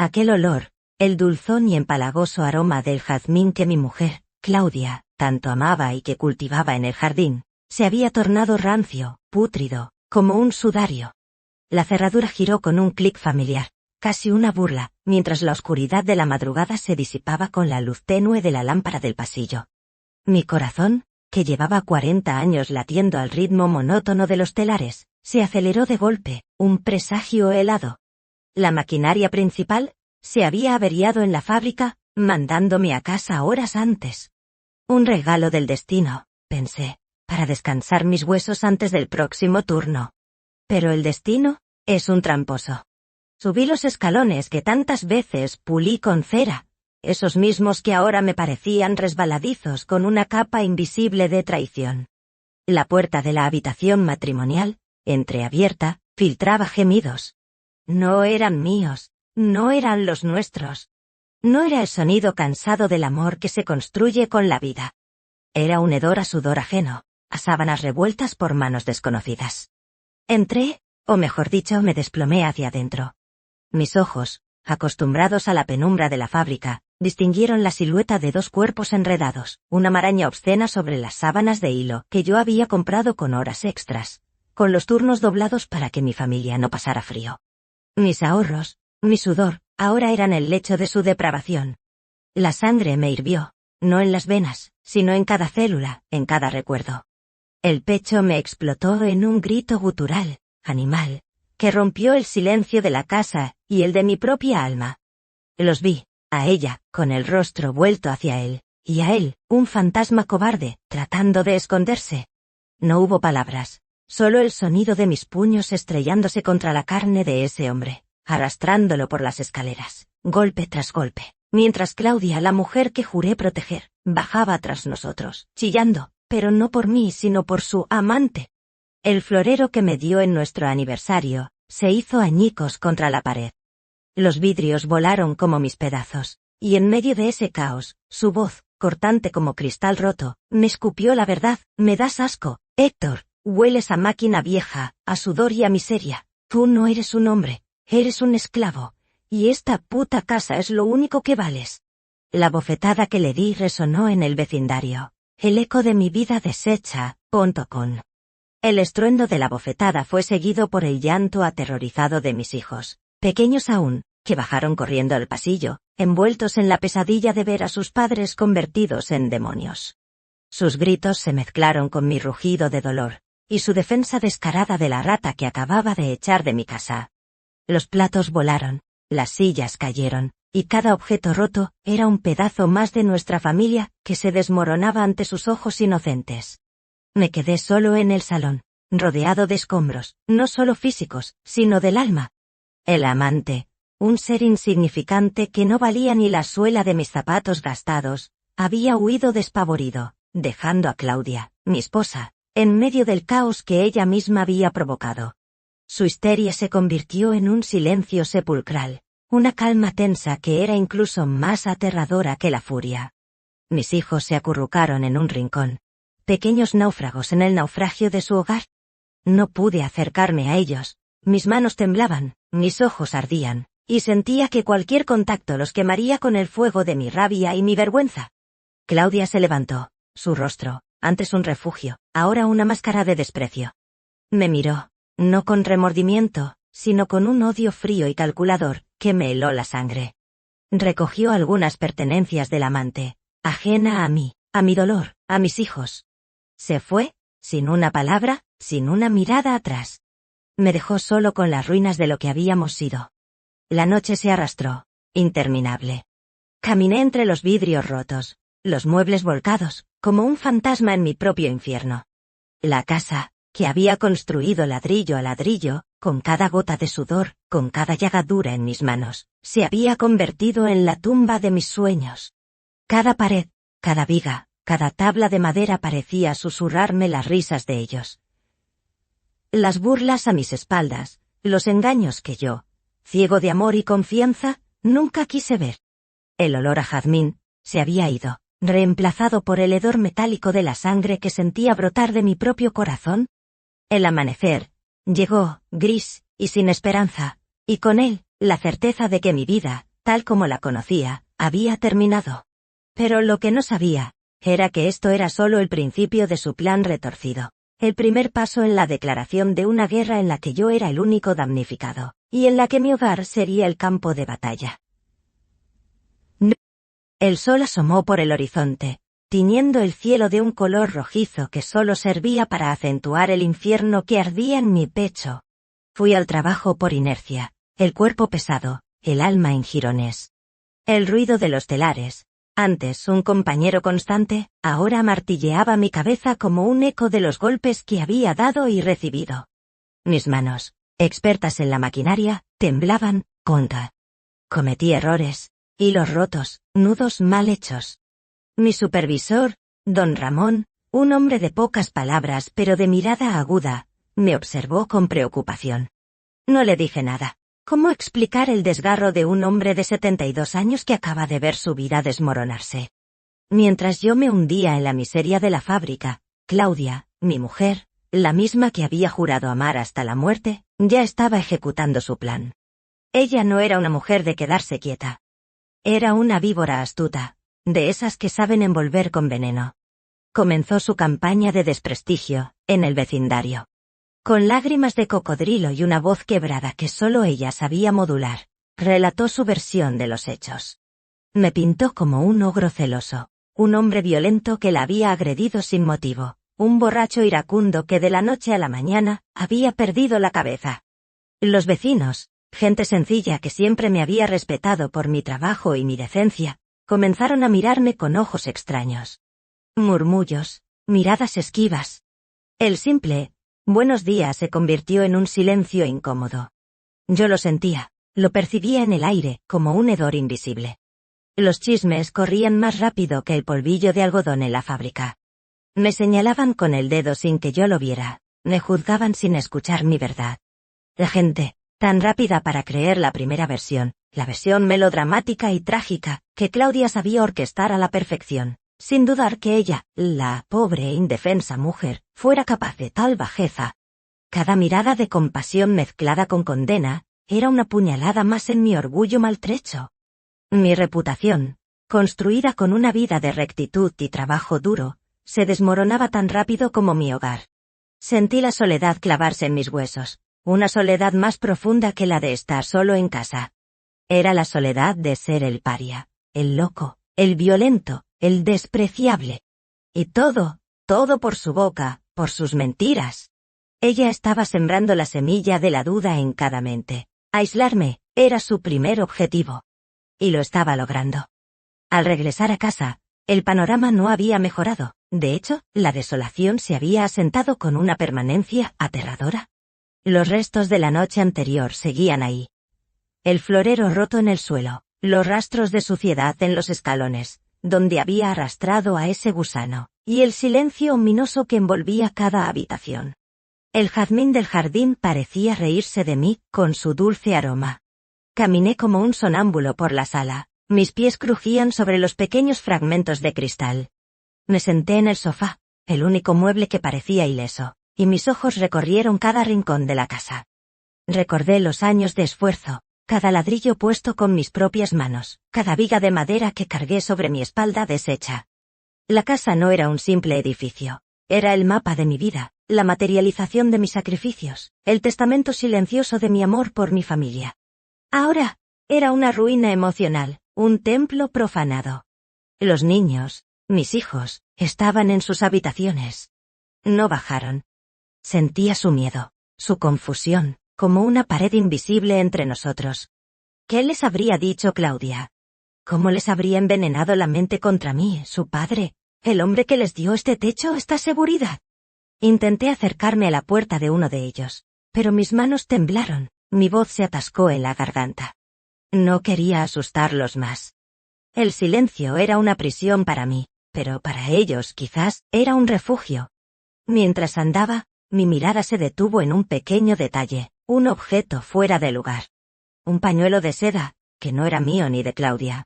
Aquel olor, el dulzón y empalagoso aroma del jazmín que mi mujer, Claudia, tanto amaba y que cultivaba en el jardín, se había tornado rancio, pútrido, como un sudario. La cerradura giró con un clic familiar, casi una burla, mientras la oscuridad de la madrugada se disipaba con la luz tenue de la lámpara del pasillo. Mi corazón, que llevaba 40 años latiendo al ritmo monótono de los telares, se aceleró de golpe, un presagio helado. La maquinaria principal se había averiado en la fábrica, mandándome a casa horas antes. Un regalo del destino, pensé, para descansar mis huesos antes del próximo turno. Pero el destino es un tramposo. Subí los escalones que tantas veces pulí con cera, esos mismos que ahora me parecían resbaladizos con una capa invisible de traición. La puerta de la habitación matrimonial, entreabierta, filtraba gemidos. No eran míos, no eran los nuestros. No era el sonido cansado del amor que se construye con la vida. Era un hedor a sudor ajeno, a sábanas revueltas por manos desconocidas. Entré, o mejor dicho, me desplomé hacia adentro. Mis ojos, acostumbrados a la penumbra de la fábrica, distinguieron la silueta de dos cuerpos enredados, una maraña obscena sobre las sábanas de hilo que yo había comprado con horas extras, con los turnos doblados para que mi familia no pasara frío. Mis ahorros, mi sudor, ahora eran el lecho de su depravación. La sangre me hirvió, no en las venas, sino en cada célula, en cada recuerdo. El pecho me explotó en un grito gutural, animal, que rompió el silencio de la casa y el de mi propia alma. Los vi, a ella, con el rostro vuelto hacia él, y a él, un fantasma cobarde, tratando de esconderse. No hubo palabras, solo el sonido de mis puños estrellándose contra la carne de ese hombre, arrastrándolo por las escaleras, golpe tras golpe, mientras Claudia, la mujer que juré proteger, bajaba tras nosotros, chillando, pero no por mí sino por su amante. El florero que me dio en nuestro aniversario, se hizo añicos contra la pared. Los vidrios volaron como mis pedazos, y en medio de ese caos, su voz, cortante como cristal roto, me escupió la verdad: me das asco, Héctor, hueles a máquina vieja, a sudor y a miseria, tú no eres un hombre, eres un esclavo, y esta puta casa es lo único que vales. La bofetada que le di resonó en el vecindario, el eco de mi vida deshecha, con. El estruendo de la bofetada fue seguido por el llanto aterrorizado de mis hijos, pequeños aún, que bajaron corriendo al pasillo, envueltos en la pesadilla de ver a sus padres convertidos en demonios. Sus gritos se mezclaron con mi rugido de dolor, y su defensa descarada de la rata que acababa de echar de mi casa. Los platos volaron, las sillas cayeron, y cada objeto roto era un pedazo más de nuestra familia que se desmoronaba ante sus ojos inocentes. Me quedé solo en el salón, rodeado de escombros, no solo físicos, sino del alma. El amante, un ser insignificante que no valía ni la suela de mis zapatos gastados, había huido despavorido, dejando a Claudia, mi esposa, en medio del caos que ella misma había provocado. Su histeria se convirtió en un silencio sepulcral, una calma tensa que era incluso más aterradora que la furia. Mis hijos se acurrucaron en un rincón, pequeños náufragos en el naufragio de su hogar. No pude acercarme a ellos, mis manos temblaban, mis ojos ardían, y sentía que cualquier contacto los quemaría con el fuego de mi rabia y mi vergüenza. Claudia se levantó, su rostro, antes un refugio, ahora una máscara de desprecio. Me miró, no con remordimiento, sino con un odio frío y calculador, que me heló la sangre. Recogió algunas pertenencias del amante, ajena a mí, a mi dolor, a mis hijos. Se fue, sin una palabra, sin una mirada atrás. Me dejó solo con las ruinas de lo que habíamos sido. La noche se arrastró, interminable. Caminé entre los vidrios rotos, los muebles volcados, como un fantasma en mi propio infierno. La casa, que había construido ladrillo a ladrillo, con cada gota de sudor, con cada llagadura en mis manos, se había convertido en la tumba de mis sueños. Cada pared, cada viga, cada tabla de madera parecía susurrarme las risas de ellos. Las burlas a mis espaldas, los engaños que yo, ciego de amor y confianza, nunca quise ver. El olor a jazmín se había ido, reemplazado por el hedor metálico de la sangre que sentía brotar de mi propio corazón. El amanecer llegó, gris y sin esperanza, y con él, la certeza de que mi vida, tal como la conocía, había terminado. Pero lo que no sabía, era que esto era solo el principio de su plan retorcido. El primer paso en la declaración de una guerra en la que yo era el único damnificado, y en la que mi hogar sería el campo de batalla. El sol asomó por el horizonte, tiñendo el cielo de un color rojizo que solo servía para acentuar el infierno que ardía en mi pecho. Fui al trabajo por inercia, el cuerpo pesado, el alma en jirones. El ruido de los telares, antes un compañero constante, ahora martilleaba mi cabeza como un eco de los golpes que había dado y recibido. Mis manos, expertas en la maquinaria, temblaban, contra. Cometí errores, hilos rotos, nudos mal hechos. Mi supervisor, don Ramón, un hombre de pocas palabras pero de mirada aguda, me observó con preocupación. No le dije nada. ¿Cómo explicar el desgarro de un hombre de 72 años que acaba de ver su vida desmoronarse? Mientras yo me hundía en la miseria de la fábrica, Claudia, mi mujer, la misma que había jurado amar hasta la muerte, ya estaba ejecutando su plan. Ella no era una mujer de quedarse quieta. Era una víbora astuta, de esas que saben envolver con veneno. Comenzó su campaña de desprestigio, en el vecindario. Con lágrimas de cocodrilo y una voz quebrada que solo ella sabía modular, relató su versión de los hechos. Me pintó como un ogro celoso, un hombre violento que la había agredido sin motivo, un borracho iracundo que de la noche a la mañana había perdido la cabeza. Los vecinos, gente sencilla que siempre me había respetado por mi trabajo y mi decencia, comenzaron a mirarme con ojos extraños. Murmullos, miradas esquivas. El simple buenos días se convirtió en un silencio incómodo. Yo lo sentía, lo percibía en el aire, como un hedor invisible. Los chismes corrían más rápido que el polvillo de algodón en la fábrica. Me señalaban con el dedo sin que yo lo viera, me juzgaban sin escuchar mi verdad. La gente, tan rápida para creer la primera versión, la versión melodramática y trágica, que Claudia sabía orquestar a la perfección, sin dudar que ella, la pobre e indefensa mujer, fuera capaz de tal bajeza. Cada mirada de compasión mezclada con condena, era una puñalada más en mi orgullo maltrecho. Mi reputación, construida con una vida de rectitud y trabajo duro, se desmoronaba tan rápido como mi hogar. Sentí la soledad clavarse en mis huesos, una soledad más profunda que la de estar solo en casa. Era la soledad de ser el paria, el loco, el violento, el despreciable. Y todo por su boca, por sus mentiras. Ella estaba sembrando la semilla de la duda en cada mente. Aislarme, era su primer objetivo. Y lo estaba logrando. Al regresar a casa, el panorama no había mejorado. De hecho, la desolación se había asentado con una permanencia aterradora. Los restos de la noche anterior seguían ahí. El florero roto en el suelo, los rastros de suciedad en los escalones, donde había arrastrado a ese gusano, y el silencio ominoso que envolvía cada habitación. El jazmín del jardín parecía reírse de mí, con su dulce aroma. Caminé como un sonámbulo por la sala, mis pies crujían sobre los pequeños fragmentos de cristal. Me senté en el sofá, el único mueble que parecía ileso, y mis ojos recorrieron cada rincón de la casa. Recordé los años de esfuerzo, cada ladrillo puesto con mis propias manos, cada viga de madera que cargué sobre mi espalda deshecha. La casa no era un simple edificio, era el mapa de mi vida, la materialización de mis sacrificios, el testamento silencioso de mi amor por mi familia. Ahora, era una ruina emocional, un templo profanado. Los niños, mis hijos, estaban en sus habitaciones. No bajaron. Sentía su miedo, su confusión, como una pared invisible entre nosotros. ¿Qué les habría dicho Claudia? ¿Cómo les habría envenenado la mente contra mí, su padre, el hombre que les dio este techo, esta seguridad? Intenté acercarme a la puerta de uno de ellos, pero mis manos temblaron, mi voz se atascó en la garganta. No quería asustarlos más. El silencio era una prisión para mí, pero para ellos quizás era un refugio. Mientras andaba, mi mirada se detuvo en un pequeño detalle, un objeto fuera de lugar. Un pañuelo de seda, que no era mío ni de Claudia.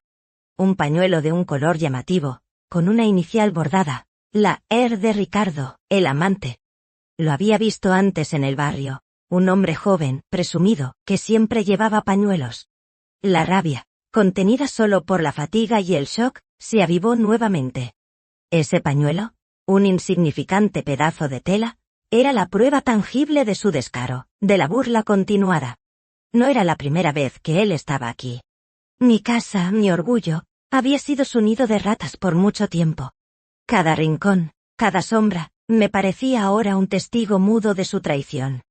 Un pañuelo de un color llamativo, con una inicial bordada, la R de Ricardo, el amante. Lo había visto antes en el barrio, un hombre joven, presumido, que siempre llevaba pañuelos. La rabia, contenida solo por la fatiga y el shock, se avivó nuevamente. Ese pañuelo, un insignificante pedazo de tela, era la prueba tangible de su descaro, de la burla continuada. No era la primera vez que él estaba aquí. Mi casa, mi orgullo, había sido su nido de ratas por mucho tiempo. Cada rincón, cada sombra, me parecía ahora un testigo mudo de su traición.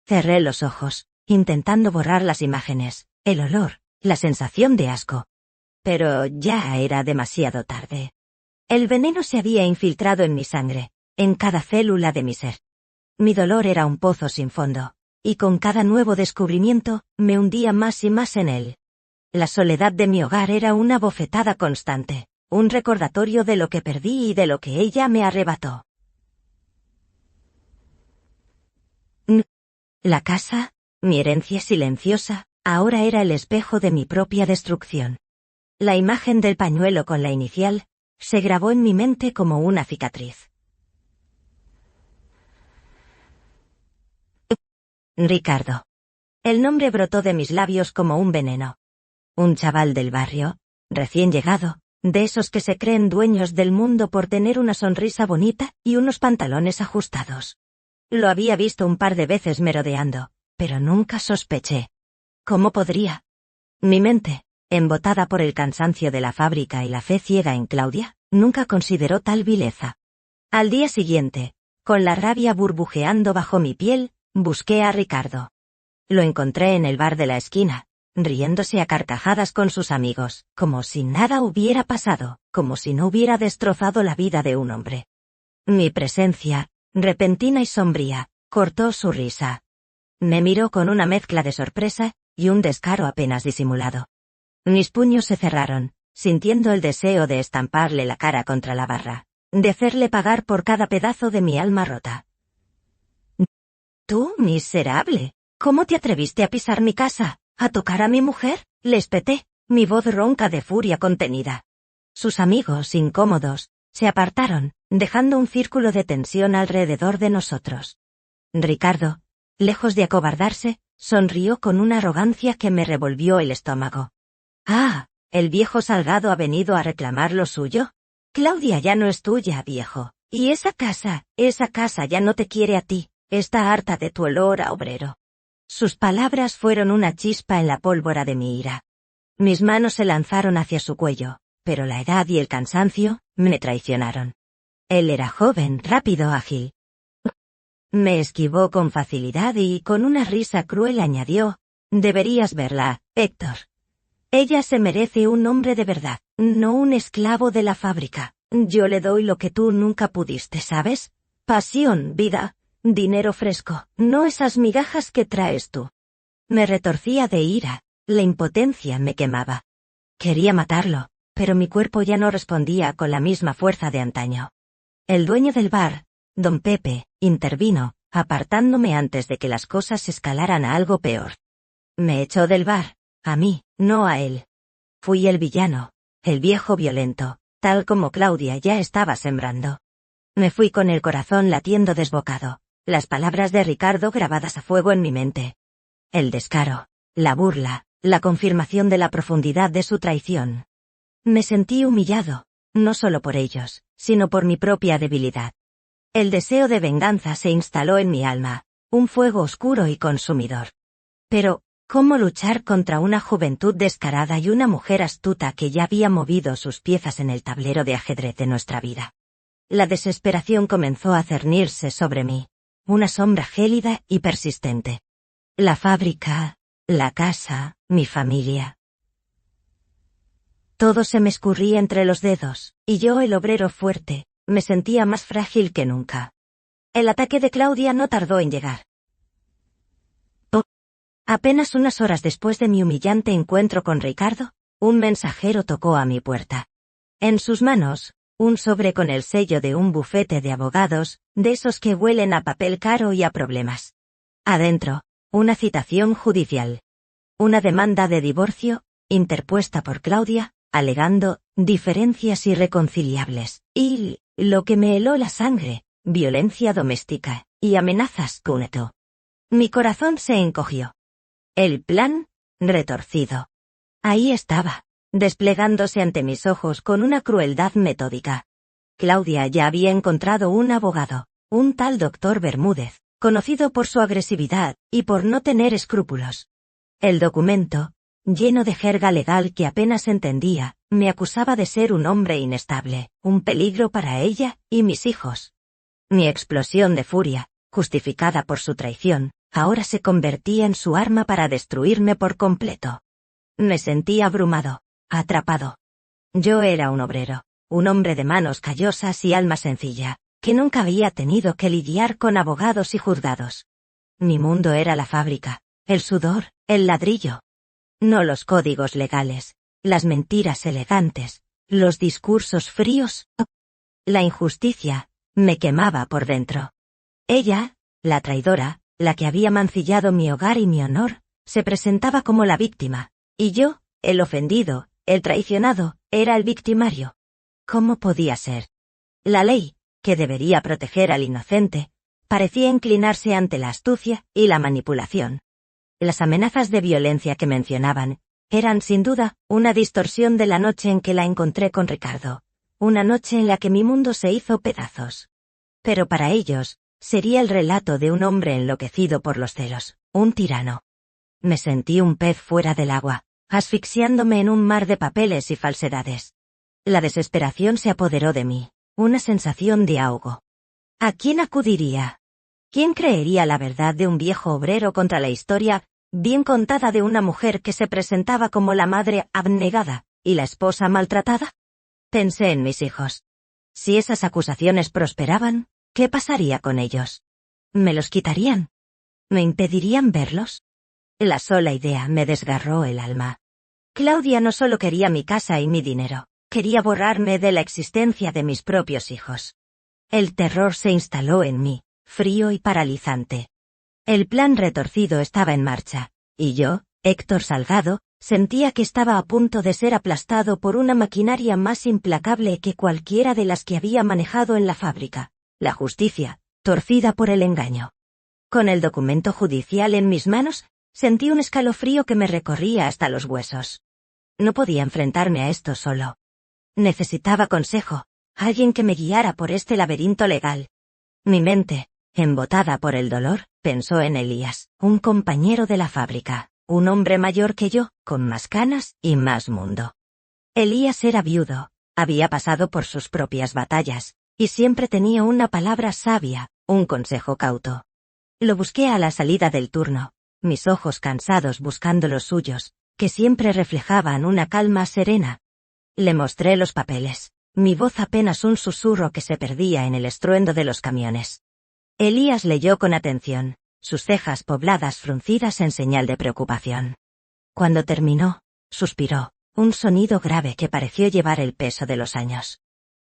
Cerré los ojos, intentando borrar las imágenes, el olor, la sensación de asco. Pero ya era demasiado tarde. El veneno se había infiltrado en mi sangre, en cada célula de mi ser. Mi dolor era un pozo sin fondo, y con cada nuevo descubrimiento, me hundía más y más en él. La soledad de mi hogar era una bofetada constante, un recordatorio de lo que perdí y de lo que ella me arrebató. La casa, mi herencia silenciosa, ahora era el espejo de mi propia destrucción. La imagen del pañuelo con la inicial, se grabó en mi mente como una cicatriz. Ricardo. El nombre brotó de mis labios como un veneno. Un chaval del barrio, recién llegado, de esos que se creen dueños del mundo por tener una sonrisa bonita y unos pantalones ajustados. Lo había visto un par de veces merodeando, pero nunca sospeché. ¿Cómo podría? Mi mente, embotada por el cansancio de la fábrica y la fe ciega en Claudia, nunca consideró tal vileza. Al día siguiente, con la rabia burbujeando bajo mi piel, busqué a Ricardo. Lo encontré en el bar de la esquina, riéndose a carcajadas con sus amigos, como si nada hubiera pasado, como si no hubiera destrozado la vida de un hombre. Mi presencia, repentina y sombría, cortó su risa. Me miró con una mezcla de sorpresa y un descaro apenas disimulado. Mis puños se cerraron, sintiendo el deseo de estamparle la cara contra la barra, de hacerle pagar por cada pedazo de mi alma rota. «Tú, miserable, ¿cómo te atreviste a pisar mi casa, a tocar a mi mujer?», le espeté, mi voz ronca de furia contenida. Sus amigos, incómodos, se apartaron, dejando un círculo de tensión alrededor de nosotros. Ricardo, lejos de acobardarse, sonrió con una arrogancia que me revolvió el estómago. «Ah, ¿el viejo Salgado ha venido a reclamar lo suyo? Claudia ya no es tuya, viejo, y esa casa ya no te quiere a ti, está harta de tu olor a obrero». Sus palabras fueron una chispa en la pólvora de mi ira. Mis manos se lanzaron hacia su cuello, pero la edad y el cansancio me traicionaron. Él era joven, rápido, ágil. Me esquivó con facilidad y con una risa cruel añadió: «Deberías verla, Héctor. Ella se merece un hombre de verdad, no un esclavo de la fábrica. Yo le doy lo que tú nunca pudiste, ¿sabes? Pasión, vida, dinero fresco, no esas migajas que traes tú». Me retorcía de ira, la impotencia me quemaba. Quería matarlo, pero mi cuerpo ya no respondía con la misma fuerza de antaño. El dueño del bar, don Pepe, intervino, apartándome antes de que las cosas escalaran a algo peor. Me echó del bar, a mí, no a él. Fui el villano, el viejo violento, tal como Claudia ya estaba sembrando. Me fui con el corazón latiendo desbocado, las palabras de Ricardo grabadas a fuego en mi mente. El descaro, la burla, la confirmación de la profundidad de su traición. Me sentí humillado, no solo por ellos, sino por mi propia debilidad. El deseo de venganza se instaló en mi alma, un fuego oscuro y consumidor. Pero, ¿cómo luchar contra una juventud descarada y una mujer astuta que ya había movido sus piezas en el tablero de ajedrez de nuestra vida? La desesperación comenzó a cernirse sobre mí, una sombra gélida y persistente. La fábrica, la casa, mi familia. Todo se me escurría entre los dedos, y yo, el obrero fuerte, me sentía más frágil que nunca. El ataque de Claudia no tardó en llegar. Apenas unas horas después de mi humillante encuentro con Ricardo, un mensajero tocó a mi puerta. En sus manos, un sobre con el sello de un bufete de abogados, de esos que huelen a papel caro y a problemas. Adentro, una citación judicial. Una demanda de divorcio, interpuesta por Claudia, alegando diferencias irreconciliables, y, lo que me heló la sangre, violencia doméstica, y amenazas cúneto. Mi corazón se encogió. El plan, retorcido. Ahí estaba, desplegándose ante mis ojos con una crueldad metódica. Claudia ya había encontrado un abogado, un tal doctor Bermúdez, conocido por su agresividad y por no tener escrúpulos. El documento, lleno de jerga legal que apenas entendía, me acusaba de ser un hombre inestable, un peligro para ella y mis hijos. Mi explosión de furia, justificada por su traición, ahora se convertía en su arma para destruirme por completo. Me sentí abrumado, atrapado. Yo era un obrero, un hombre de manos callosas y alma sencilla, que nunca había tenido que lidiar con abogados y juzgados. Mi mundo era la fábrica, el sudor, el ladrillo. No los códigos legales, las mentiras elegantes, los discursos fríos. La injusticia me quemaba por dentro. Ella, la traidora, la que había mancillado mi hogar y mi honor, se presentaba como la víctima, y yo, el ofendido, el traicionado, era el victimario. ¿Cómo podía ser? La ley, que debería proteger al inocente, parecía inclinarse ante la astucia y la manipulación. Las amenazas de violencia que mencionaban eran sin duda una distorsión de la noche en que la encontré con Ricardo, una noche en la que mi mundo se hizo pedazos. Pero para ellos, sería el relato de un hombre enloquecido por los celos, un tirano. Me sentí un pez fuera del agua, asfixiándome en un mar de papeles y falsedades. La desesperación se apoderó de mí, una sensación de ahogo. ¿A quién acudiría? ¿Quién creería la verdad de un viejo obrero contra la historia bien contada de una mujer que se presentaba como la madre abnegada y la esposa maltratada? Pensé en mis hijos. Si esas acusaciones prosperaban, ¿qué pasaría con ellos? ¿Me los quitarían? ¿Me impedirían verlos? La sola idea me desgarró el alma. Claudia no solo quería mi casa y mi dinero, quería borrarme de la existencia de mis propios hijos. El terror se instaló en mí, frío y paralizante. El plan retorcido estaba en marcha, y yo, Héctor Salgado, sentía que estaba a punto de ser aplastado por una maquinaria más implacable que cualquiera de las que había manejado en la fábrica, la justicia, torcida por el engaño. Con el documento judicial en mis manos, sentí un escalofrío que me recorría hasta los huesos. No podía enfrentarme a esto solo. Necesitaba consejo, alguien que me guiara por este laberinto legal. Mi mente, embotada por el dolor, pensó en Elías, un compañero de la fábrica, un hombre mayor que yo, con más canas y más mundo. Elías era viudo, había pasado por sus propias batallas, y siempre tenía una palabra sabia, un consejo cauto. Lo busqué a la salida del turno, mis ojos cansados buscando los suyos, que siempre reflejaban una calma serena. Le mostré los papeles, mi voz apenas un susurro que se perdía en el estruendo de los camiones. Elías leyó con atención, sus cejas pobladas fruncidas en señal de preocupación. Cuando terminó, suspiró, un sonido grave que pareció llevar el peso de los años.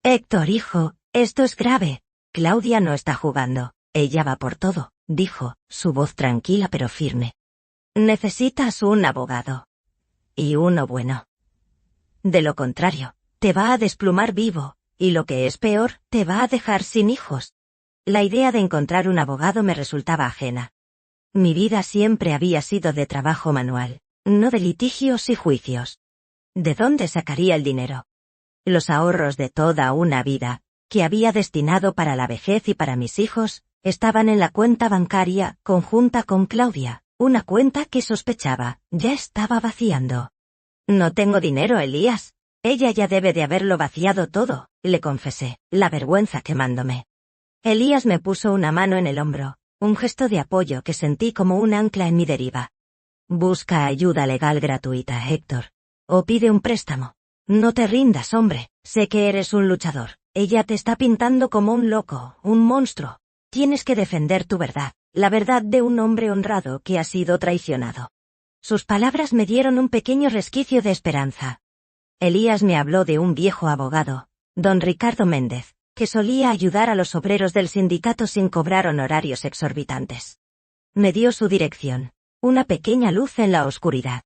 Héctor, hijo, esto es grave. Claudia no está jugando, ella va por todo, dijo, su voz tranquila pero firme. Necesitas un abogado. Y uno bueno. De lo contrario, te va a desplumar vivo, y lo que es peor, te va a dejar sin hijos. La idea de encontrar un abogado me resultaba ajena. Mi vida siempre había sido de trabajo manual, no de litigios y juicios. ¿De dónde sacaría el dinero? Los ahorros de toda una vida, que había destinado para la vejez y para mis hijos, estaban en la cuenta bancaria conjunta con Claudia, una cuenta que sospechaba, ya estaba vaciando. No tengo dinero, Elías. Ella ya debe de haberlo vaciado todo, le confesé, la vergüenza quemándome. Elías me puso una mano en el hombro, un gesto de apoyo que sentí como un ancla en mi deriva. Busca ayuda legal gratuita, Héctor. O pide un préstamo. No te rindas, hombre, sé que eres un luchador. Ella te está pintando como un loco, un monstruo. Tienes que defender tu verdad, la verdad de un hombre honrado que ha sido traicionado. Sus palabras me dieron un pequeño resquicio de esperanza. Elías me habló de un viejo abogado, don Ricardo Méndez, que solía ayudar a los obreros del sindicato sin cobrar honorarios exorbitantes. Me dio su dirección, una pequeña luz en la oscuridad.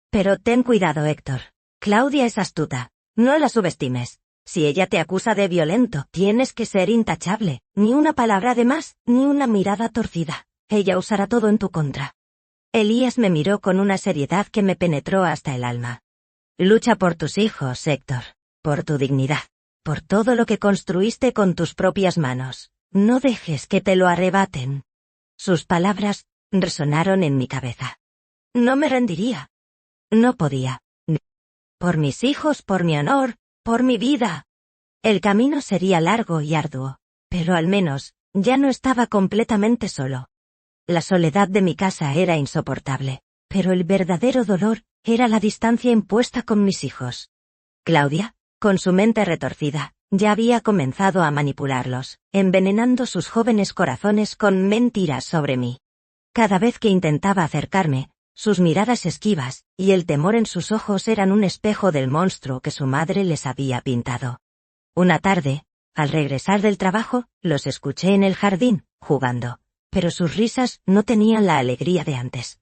Pero ten cuidado, Héctor. Claudia es astuta, no la subestimes. Si ella te acusa de violento, tienes que ser intachable, ni una palabra de más, ni una mirada torcida. Ella usará todo en tu contra. Elías me miró con una seriedad que me penetró hasta el alma. Lucha por tus hijos, Héctor. Por tu dignidad. Por todo lo que construiste con tus propias manos. No dejes que te lo arrebaten. Sus palabras resonaron en mi cabeza. No me rendiría. No podía. Por mis hijos, por mi honor, por mi vida. El camino sería largo y arduo, pero al menos, ya no estaba completamente solo. La soledad de mi casa era insoportable, pero el verdadero dolor era la distancia impuesta con mis hijos. Claudia, con su mente retorcida, ya había comenzado a manipularlos, envenenando sus jóvenes corazones con mentiras sobre mí. Cada vez que intentaba acercarme, sus miradas esquivas y el temor en sus ojos eran un espejo del monstruo que su madre les había pintado. Una tarde, al regresar del trabajo, los escuché en el jardín, jugando, pero sus risas no tenían la alegría de antes.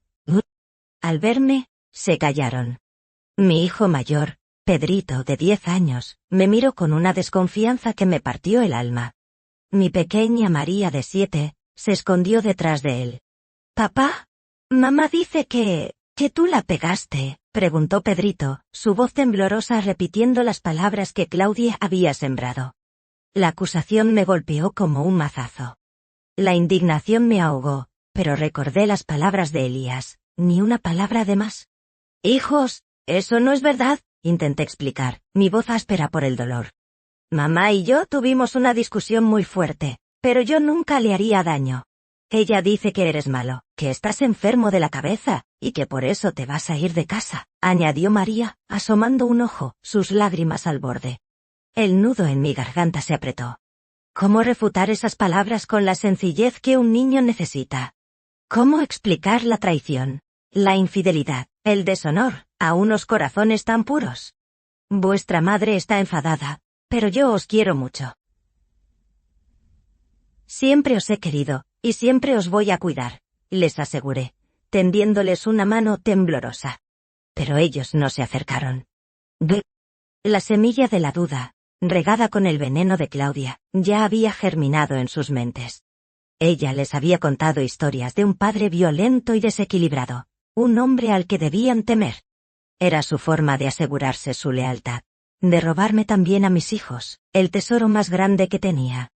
Al verme, se callaron. Mi hijo mayor, Pedrito, de 10 años, me miró con una desconfianza que me partió el alma. Mi pequeña María, de 7, se escondió detrás de él. «Papá, mamá dice que tú la pegaste», preguntó Pedrito, su voz temblorosa repitiendo las palabras que Claudia había sembrado. La acusación me golpeó como un mazazo. La indignación me ahogó, pero recordé las palabras de Elías, ni una palabra de más. «Hijos, eso no es verdad», intenté explicar, mi voz áspera por el dolor. «Mamá y yo tuvimos una discusión muy fuerte, pero yo nunca le haría daño. Ella dice que eres malo, que estás enfermo de la cabeza, y que por eso te vas a ir de casa», añadió María, asomando un ojo, sus lágrimas al borde. El nudo en mi garganta se apretó. ¿Cómo refutar esas palabras con la sencillez que un niño necesita? ¿Cómo explicar la traición, la infidelidad, el deshonor, a unos corazones tan puros? Vuestra madre está enfadada, pero yo os quiero mucho. Siempre os he querido, y siempre os voy a cuidar, les aseguré, tendiéndoles una mano temblorosa. Pero ellos no se acercaron. La semilla de la duda, regada con el veneno de Claudia, ya había germinado en sus mentes. Ella les había contado historias de un padre violento y desequilibrado, un hombre al que debían temer. Era su forma de asegurarse su lealtad, de robarme también a mis hijos, el tesoro más grande que tenía.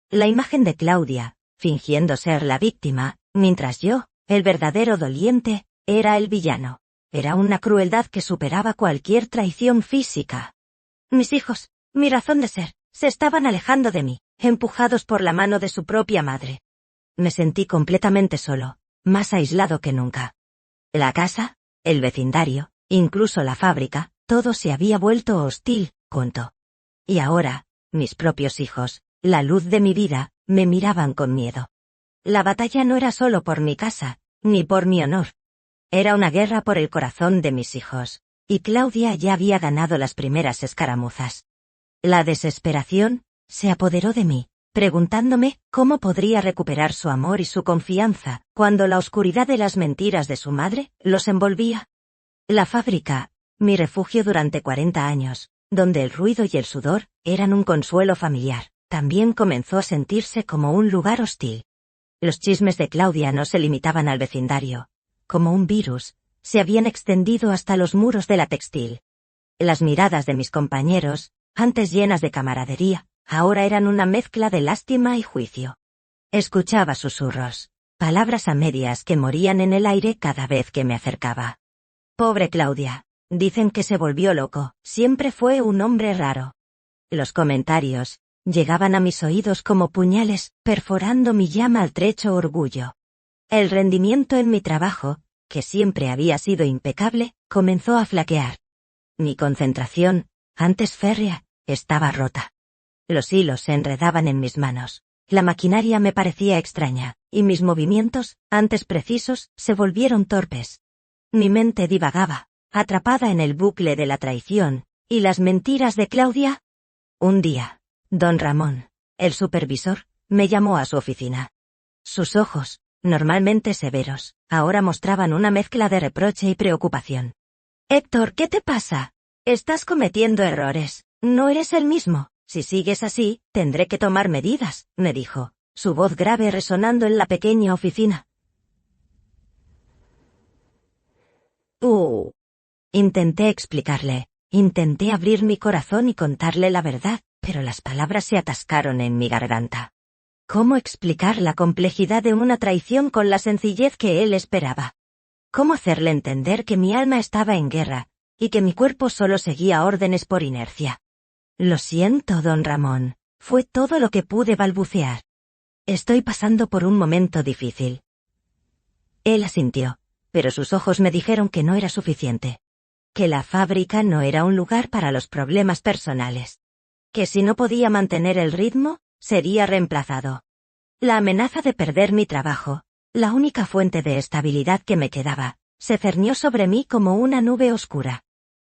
La imagen de Claudia, fingiendo ser la víctima, mientras yo, el verdadero doliente, era el villano. Era una crueldad que superaba cualquier traición física. Mis hijos, mi razón de ser, se estaban alejando de mí, empujados por la mano de su propia madre. Me sentí completamente solo, más aislado que nunca. La casa, el vecindario, incluso la fábrica, todo se había vuelto hostil, contó. Y ahora, mis propios hijos, la luz de mi vida, me miraban con miedo. La batalla no era solo por mi casa, ni por mi honor. Era una guerra por el corazón de mis hijos, y Claudia ya había ganado las primeras escaramuzas. La desesperación se apoderó de mí, preguntándome cómo podría recuperar su amor y su confianza, cuando la oscuridad de las mentiras de su madre los envolvía. La fábrica, mi refugio durante 40 años, donde el ruido y el sudor eran un consuelo familiar, también comenzó a sentirse como un lugar hostil. Los chismes de Claudia no se limitaban al vecindario. Como un virus, se habían extendido hasta los muros de la textil. Las miradas de mis compañeros, antes llenas de camaradería, ahora eran una mezcla de lástima y juicio. Escuchaba susurros, palabras a medias que morían en el aire cada vez que me acercaba. Pobre Claudia, dicen que se volvió loco, siempre fue un hombre raro. Los comentarios llegaban a mis oídos como puñales, perforando mi ya maltrecho orgullo. El rendimiento en mi trabajo, que siempre había sido impecable, comenzó a flaquear. Mi concentración, antes férrea, estaba rota. Los hilos se enredaban en mis manos, la maquinaria me parecía extraña, y mis movimientos, antes precisos, se volvieron torpes. Mi mente divagaba, atrapada en el bucle de la traición, y las mentiras de Claudia. Un día, don Ramón, el supervisor, me llamó a su oficina. Sus ojos, normalmente severos, ahora mostraban una mezcla de reproche y preocupación. «Héctor, ¿qué te pasa? Estás cometiendo errores. No eres el mismo. Si sigues así, tendré que tomar medidas», me dijo, su voz grave resonando en la pequeña oficina. Intenté explicarle, Intenté abrir mi corazón y contarle la verdad, pero las palabras se atascaron en mi garganta. ¿Cómo explicar la complejidad de una traición con la sencillez que él esperaba? ¿Cómo hacerle entender que mi alma estaba en guerra, y que mi cuerpo solo seguía órdenes por inercia? Lo siento, don Ramón, fue todo lo que pude balbucear. Estoy pasando por un momento difícil. Él asintió, pero sus ojos me dijeron que no era suficiente. Que la fábrica no era un lugar para los problemas personales. Que si no podía mantener el ritmo, sería reemplazado. La amenaza de perder mi trabajo, la única fuente de estabilidad que me quedaba, se cernió sobre mí como una nube oscura.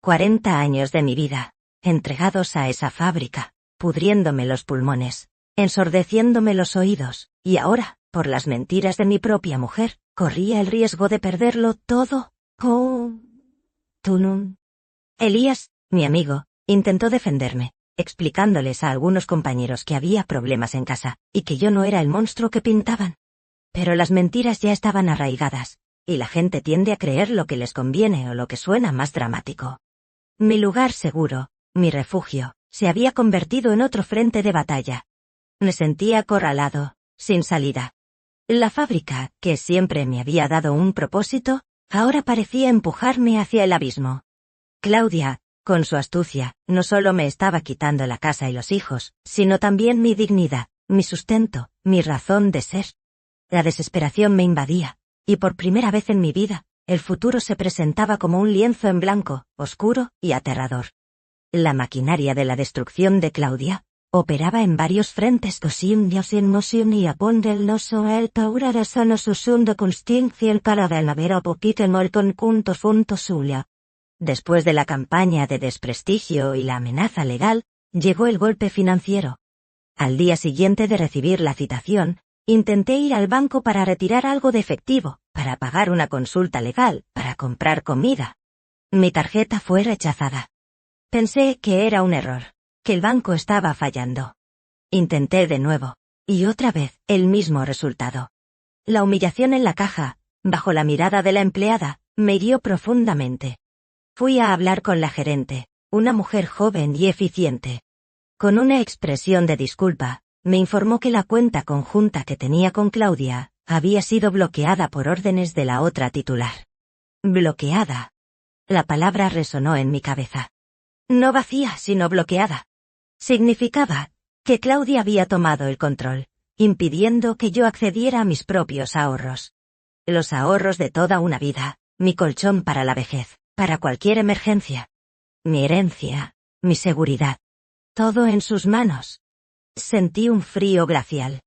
40 años de mi vida, entregados a esa fábrica, pudriéndome los pulmones, ensordeciéndome los oídos, y ahora, por las mentiras de mi propia mujer, corría el riesgo de perderlo todo. Oh. Tunun. Elías, mi amigo, intentó defenderme, explicándoles a algunos compañeros que había problemas en casa, y que yo no era el monstruo que pintaban. Pero las mentiras ya estaban arraigadas, y la gente tiende a creer lo que les conviene o lo que suena más dramático. Mi lugar seguro, mi refugio, se había convertido en otro frente de batalla. Me sentía acorralado, sin salida. La fábrica, que siempre me había dado un propósito, ahora parecía empujarme hacia el abismo. Claudia, con su astucia, no solo me estaba quitando la casa y los hijos, sino también mi dignidad, mi sustento, mi razón de ser. La desesperación me invadía, y por primera vez en mi vida, el futuro se presentaba como un lienzo en blanco, oscuro y aterrador. La maquinaria de la destrucción de Claudia operaba en varios frentes. Después de la campaña de desprestigio y la amenaza legal, llegó el golpe financiero. Al día siguiente de recibir la citación, intenté ir al banco para retirar algo de efectivo, para pagar una consulta legal, para comprar comida. Mi tarjeta fue rechazada. Pensé que era un error, que el banco estaba fallando. Intenté de nuevo, y otra vez, el mismo resultado. La humillación en la caja, bajo la mirada de la empleada, me hirió profundamente. Fui a hablar con la gerente, una mujer joven y eficiente. Con una expresión de disculpa, me informó que la cuenta conjunta que tenía con Claudia había sido bloqueada por órdenes de la otra titular. Bloqueada. La palabra resonó en mi cabeza. No vacía, sino bloqueada. Significaba que Claudia había tomado el control, impidiendo que yo accediera a mis propios ahorros. Los ahorros de toda una vida, mi colchón para la vejez, para cualquier emergencia. Mi herencia, mi seguridad. Todo en sus manos. Sentí un frío glacial.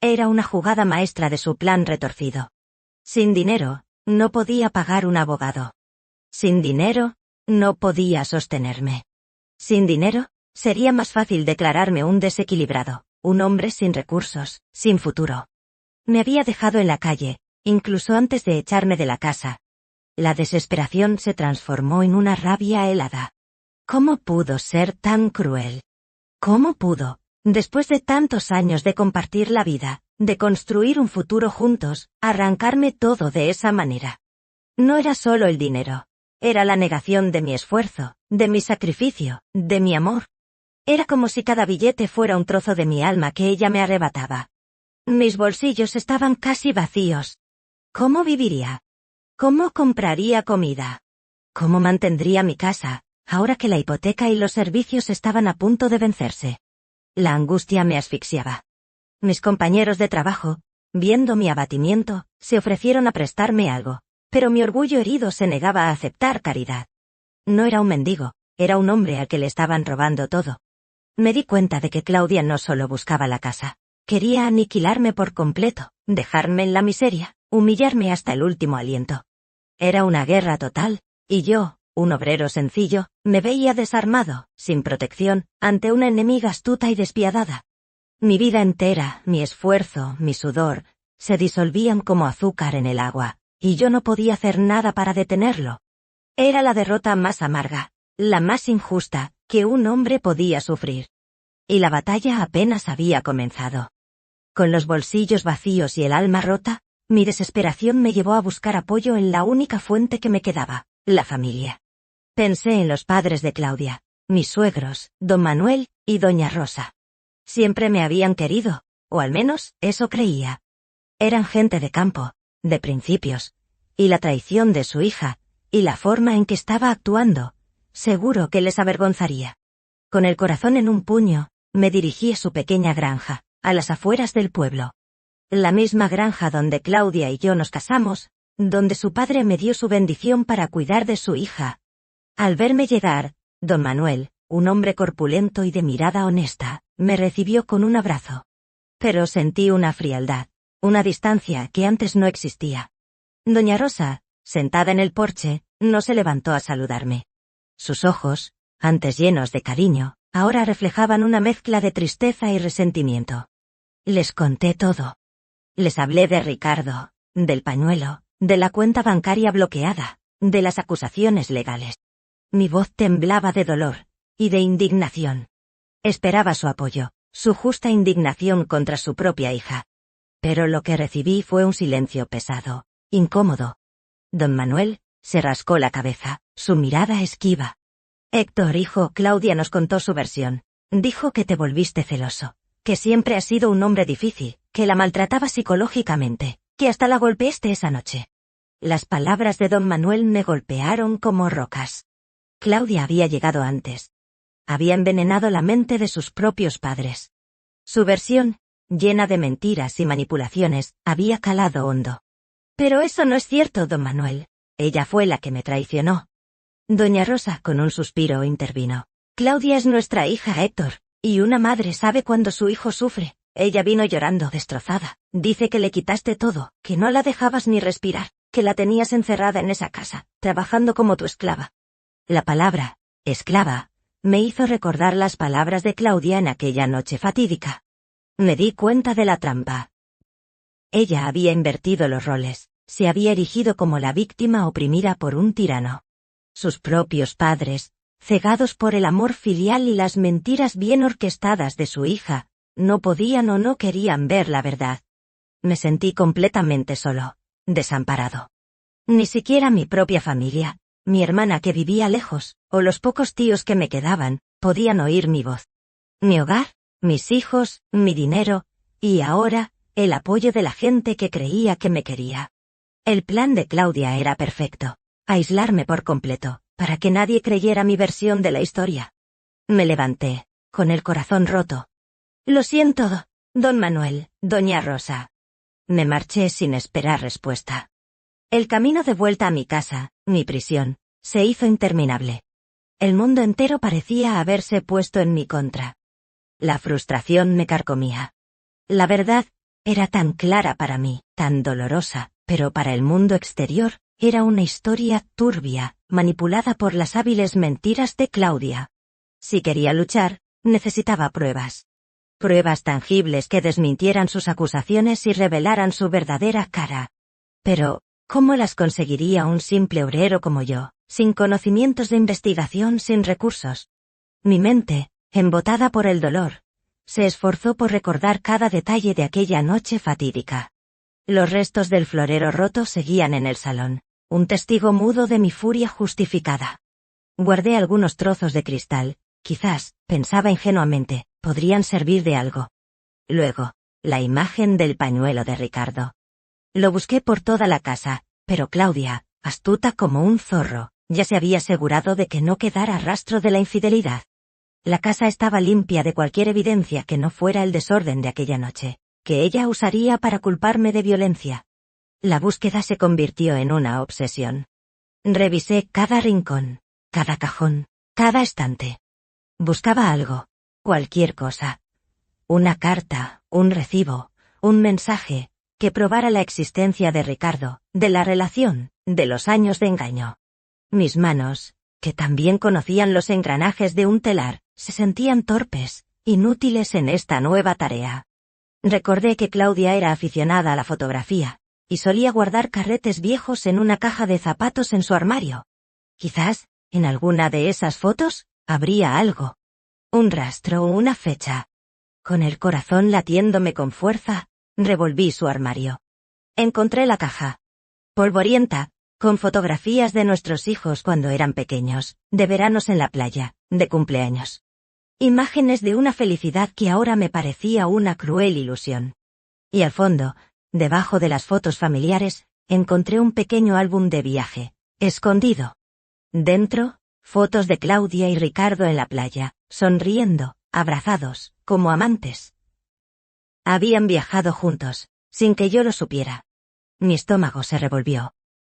Era una jugada maestra de su plan retorcido. Sin dinero, no podía pagar un abogado. Sin dinero, no podía sostenerme. Sin dinero, sería más fácil declararme un desequilibrado, un hombre sin recursos, sin futuro. Me había dejado en la calle, incluso antes de echarme de la casa. La desesperación se transformó en una rabia helada. ¿Cómo pudo ser tan cruel? ¿Cómo pudo, después de tantos años de compartir la vida, de construir un futuro juntos, arrancarme todo de esa manera? No era solo el dinero. Era la negación de mi esfuerzo, de mi sacrificio, de mi amor. Era como si cada billete fuera un trozo de mi alma que ella me arrebataba. Mis bolsillos estaban casi vacíos. ¿Cómo viviría? ¿Cómo compraría comida? ¿Cómo mantendría mi casa, ahora que la hipoteca y los servicios estaban a punto de vencerse? La angustia me asfixiaba. Mis compañeros de trabajo, viendo mi abatimiento, se ofrecieron a prestarme algo. Pero mi orgullo herido se negaba a aceptar caridad. No era un mendigo, era un hombre al que le estaban robando todo. Me di cuenta de que Claudia no solo buscaba la casa. Quería aniquilarme por completo, dejarme en la miseria, humillarme hasta el último aliento. Era una guerra total, y yo, un obrero sencillo, me veía desarmado, sin protección, ante una enemiga astuta y despiadada. Mi vida entera, mi esfuerzo, mi sudor, se disolvían como azúcar en el agua. Y yo no podía hacer nada para detenerlo. Era la derrota más amarga, la más injusta, que un hombre podía sufrir. Y la batalla apenas había comenzado. Con los bolsillos vacíos y el alma rota, mi desesperación me llevó a buscar apoyo en la única fuente que me quedaba, la familia. Pensé en los padres de Claudia, mis suegros, don Manuel y doña Rosa. Siempre me habían querido, o al menos eso creía. Eran gente de campo, de principios, y la traición de su hija, y la forma en que estaba actuando, seguro que les avergonzaría. Con el corazón en un puño, me dirigí a su pequeña granja, a las afueras del pueblo. La misma granja donde Claudia y yo nos casamos, donde su padre me dio su bendición para cuidar de su hija. Al verme llegar, don Manuel, un hombre corpulento y de mirada honesta, me recibió con un abrazo. Pero sentí una frialdad, una distancia que antes no existía. Doña Rosa, sentada en el porche, no se levantó a saludarme. Sus ojos, antes llenos de cariño, ahora reflejaban una mezcla de tristeza y resentimiento. Les conté todo. Les hablé de Ricardo, del pañuelo, de la cuenta bancaria bloqueada, de las acusaciones legales. Mi voz temblaba de dolor y de indignación. Esperaba su apoyo, su justa indignación contra su propia hija. Pero lo que recibí fue un silencio pesado, incómodo. Don Manuel se rascó la cabeza, su mirada esquiva. Héctor, hijo, Claudia nos contó su versión. Dijo que te volviste celoso, que siempre has sido un hombre difícil, que la maltrataba psicológicamente, que hasta la golpeaste esa noche. Las palabras de don Manuel me golpearon como rocas. Claudia había llegado antes. Había envenenado la mente de sus propios padres. Su versión, llena de mentiras y manipulaciones, había calado hondo. Pero eso no es cierto, don Manuel. Ella fue la que me traicionó. Doña Rosa, con un suspiro, intervino. Claudia es nuestra hija, Héctor, y una madre sabe cuando su hijo sufre. Ella vino llorando, destrozada. Dice que le quitaste todo, que no la dejabas ni respirar, que la tenías encerrada en esa casa, trabajando como tu esclava. La palabra, esclava, me hizo recordar las palabras de Claudia en aquella noche fatídica. Me di cuenta de la trampa. Ella había invertido los roles, se había erigido como la víctima oprimida por un tirano. Sus propios padres, cegados por el amor filial y las mentiras bien orquestadas de su hija, no podían o no querían ver la verdad. Me sentí completamente solo, desamparado. Ni siquiera mi propia familia, mi hermana que vivía lejos, o los pocos tíos que me quedaban, podían oír mi voz. Mi hogar, mis hijos, mi dinero, y ahora, el apoyo de la gente que creía que me quería. El plan de Claudia era perfecto. Aislarme por completo, para que nadie creyera mi versión de la historia. Me levanté, con el corazón roto. Lo siento, don Manuel, doña Rosa. Me marché sin esperar respuesta. El camino de vuelta a mi casa, mi prisión, se hizo interminable. El mundo entero parecía haberse puesto en mi contra. La frustración me carcomía. La verdad era tan clara para mí, tan dolorosa, pero para el mundo exterior, era una historia turbia, manipulada por las hábiles mentiras de Claudia. Si quería luchar, necesitaba pruebas. Pruebas tangibles que desmintieran sus acusaciones y revelaran su verdadera cara. Pero, ¿cómo las conseguiría un simple obrero como yo, sin conocimientos de investigación, sin recursos? Mi mente, embotada por el dolor, se esforzó por recordar cada detalle de aquella noche fatídica. Los restos del florero roto seguían en el salón, un testigo mudo de mi furia justificada. Guardé algunos trozos de cristal, quizás, pensaba ingenuamente, podrían servir de algo. Luego, la imagen del pañuelo de Ricardo. Lo busqué por toda la casa, pero Claudia, astuta como un zorro, ya se había asegurado de que no quedara rastro de la infidelidad. La casa estaba limpia de cualquier evidencia que no fuera el desorden de aquella noche, que ella usaría para culparme de violencia. La búsqueda se convirtió en una obsesión. Revisé cada rincón, cada cajón, cada estante. Buscaba algo, cualquier cosa. Una carta, un recibo, un mensaje, que probara la existencia de Ricardo, de la relación, de los años de engaño. Mis manos, que también conocían los engranajes de un telar, se sentían torpes, inútiles en esta nueva tarea. Recordé que Claudia era aficionada a la fotografía, y solía guardar carretes viejos en una caja de zapatos en su armario. Quizás, en alguna de esas fotos, habría algo. Un rastro o una fecha. Con el corazón latiéndome con fuerza, revolví su armario. Encontré la caja. Polvorienta, con fotografías de nuestros hijos cuando eran pequeños, de veranos en la playa, de cumpleaños. Imágenes de una felicidad que ahora me parecía una cruel ilusión. Y al fondo, debajo de las fotos familiares, encontré un pequeño álbum de viaje, escondido. Dentro, fotos de Claudia y Ricardo en la playa, sonriendo, abrazados, como amantes. Habían viajado juntos, sin que yo lo supiera. Mi estómago se revolvió.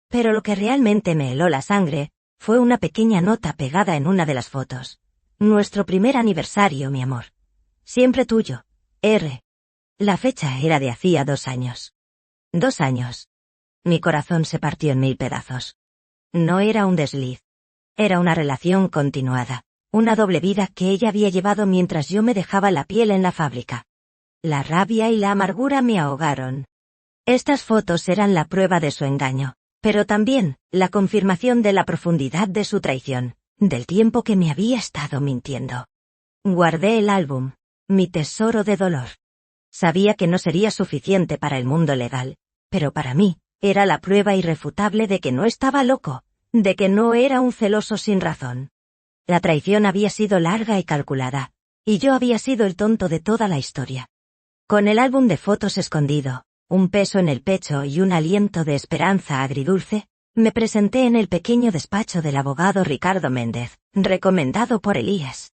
Pero lo que realmente me heló la sangre, fue una pequeña nota pegada en una de las fotos. Nuestro primer aniversario, mi amor. Siempre tuyo. R. La fecha era de hacía 2 años. 2 años. Mi corazón se partió en 1000 pedazos. No era un desliz. Era una relación continuada. Una doble vida que ella había llevado mientras yo me dejaba la piel en la fábrica. La rabia y la amargura me ahogaron. Estas fotos eran la prueba de su engaño, pero también la confirmación de la profundidad de su traición, del tiempo que me había estado mintiendo. Guardé el álbum, mi tesoro de dolor. Sabía que no sería suficiente para el mundo legal, pero para mí, era la prueba irrefutable de que no estaba loco, de que no era un celoso sin razón. La traición había sido larga y calculada, y yo había sido el tonto de toda la historia. Con el álbum de fotos escondido, un peso en el pecho y un aliento de esperanza agridulce, me presenté en el pequeño despacho del abogado Ricardo Méndez, recomendado por Elías.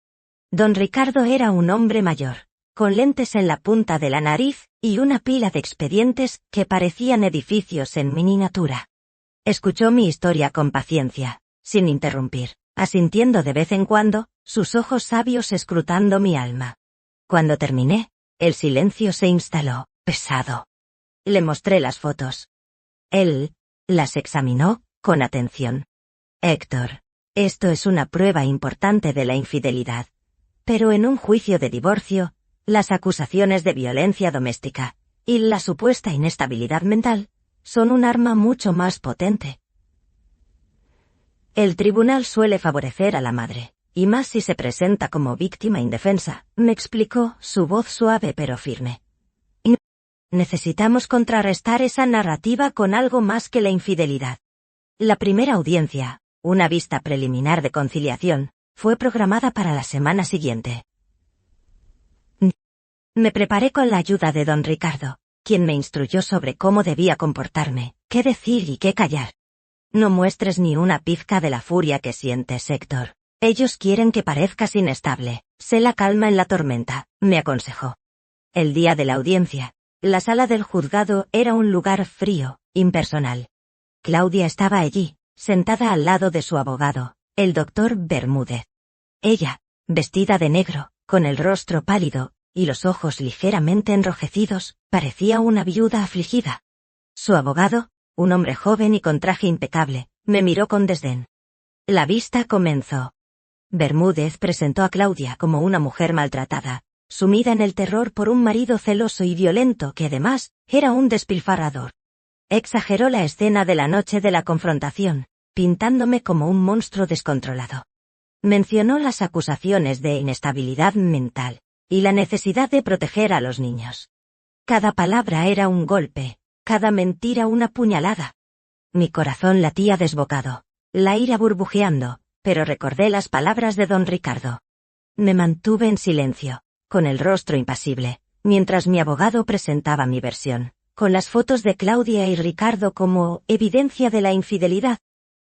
Don Ricardo era un hombre mayor, con lentes en la punta de la nariz y una pila de expedientes que parecían edificios en miniatura. Escuchó mi historia con paciencia, sin interrumpir, asintiendo de vez en cuando, sus ojos sabios escrutando mi alma. Cuando terminé, el silencio se instaló, pesado. Le mostré las fotos. Él las examinó, con atención. Héctor, esto es una prueba importante de la infidelidad. Pero en un juicio de divorcio, las acusaciones de violencia doméstica y la supuesta inestabilidad mental son un arma mucho más potente. El tribunal suele favorecer a la madre, y más si se presenta como víctima indefensa, me explicó, su voz suave pero firme. Y necesitamos contrarrestar esa narrativa con algo más que la infidelidad. La primera audiencia, una vista preliminar de conciliación, fue programada para la semana siguiente. Me preparé con la ayuda de don Ricardo, quien me instruyó sobre cómo debía comportarme, qué decir y qué callar. No muestres ni una pizca de la furia que sientes, Héctor. Ellos quieren que parezcas inestable. Sé la calma en la tormenta, me aconsejó. El día de la audiencia, la sala del juzgado era un lugar frío, impersonal. Claudia estaba allí, sentada al lado de su abogado, el doctor Bermúdez. Ella, vestida de negro, con el rostro pálido y los ojos ligeramente enrojecidos, parecía una viuda afligida. Su abogado, un hombre joven y con traje impecable, me miró con desdén. La vista comenzó. Bermúdez presentó a Claudia como una mujer maltratada, sumida en el terror por un marido celoso y violento que además era un despilfarrador. Exageró la escena de la noche de la confrontación, pintándome como un monstruo descontrolado. Mencionó las acusaciones de inestabilidad mental y la necesidad de proteger a los niños. Cada palabra era un golpe, cada mentira una puñalada. Mi corazón latía desbocado, la ira burbujeando, pero recordé las palabras de don Ricardo. Me mantuve en silencio, con el rostro impasible, mientras mi abogado presentaba mi versión, con las fotos de Claudia y Ricardo como evidencia de la infidelidad.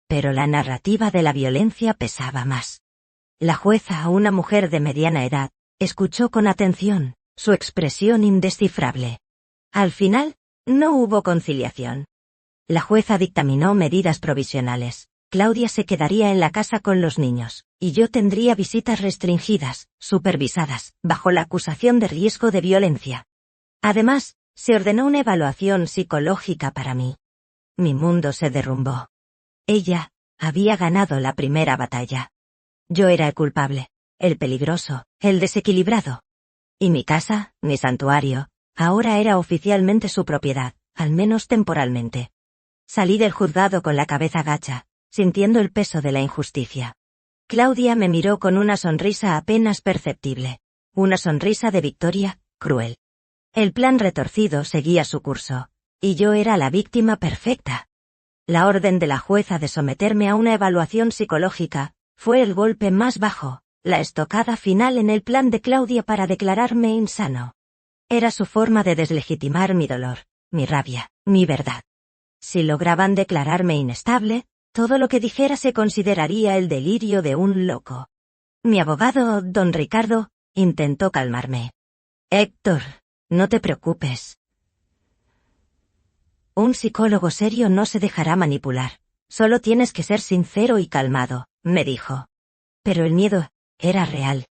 Pero la narrativa de la violencia pesaba más. La jueza, una mujer de mediana edad, escuchó con atención, su expresión indescifrable. Al final, no hubo conciliación. La jueza dictaminó medidas provisionales. Claudia se quedaría en la casa con los niños, y yo tendría visitas restringidas, supervisadas, bajo la acusación de riesgo de violencia. Además, se ordenó una evaluación psicológica para mí. Mi mundo se derrumbó. Ella había ganado la primera batalla. Yo era el culpable, el peligroso, el desequilibrado. Y mi casa, mi santuario, ahora era oficialmente su propiedad, al menos temporalmente. Salí del juzgado con la cabeza gacha, sintiendo el peso de la injusticia. Claudia me miró con una sonrisa apenas perceptible, una sonrisa de victoria, cruel. El plan retorcido seguía su curso, y yo era la víctima perfecta. La orden de la jueza de someterme a una evaluación psicológica fue el golpe más bajo, la estocada final en el plan de Claudia para declararme insano. Era su forma de deslegitimar mi dolor, mi rabia, mi verdad. Si lograban declararme inestable, todo lo que dijera se consideraría el delirio de un loco. Mi abogado, don Ricardo, intentó calmarme. Héctor, no te preocupes. Un psicólogo serio no se dejará manipular. Solo tienes que ser sincero y calmado, me dijo. Pero el miedo era real.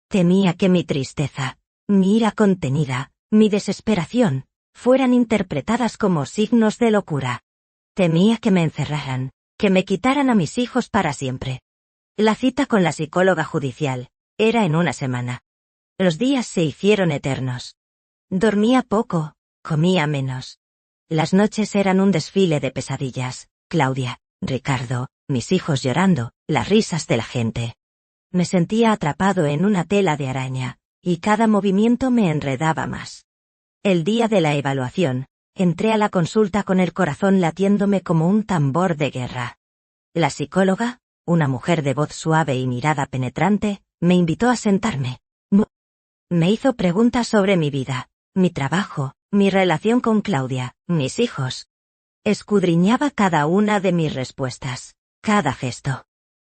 Temía que mi tristeza, mi ira contenida, mi desesperación, fueran interpretadas como signos de locura. Temía que me encerraran, que me quitaran a mis hijos para siempre. La cita con la psicóloga judicial era en una semana. Los días se hicieron eternos. Dormía poco, comía menos. Las noches eran un desfile de pesadillas, Claudia, Ricardo, mis hijos llorando, las risas de la gente. Me sentía atrapado en una tela de araña, y cada movimiento me enredaba más. El día de la evaluación, entré a la consulta con el corazón latiéndome como un tambor de guerra. La psicóloga, una mujer de voz suave y mirada penetrante, me invitó a sentarme. Me hizo preguntas sobre mi vida, mi trabajo, mi relación con Claudia, mis hijos. Escudriñaba cada una de mis respuestas, cada gesto.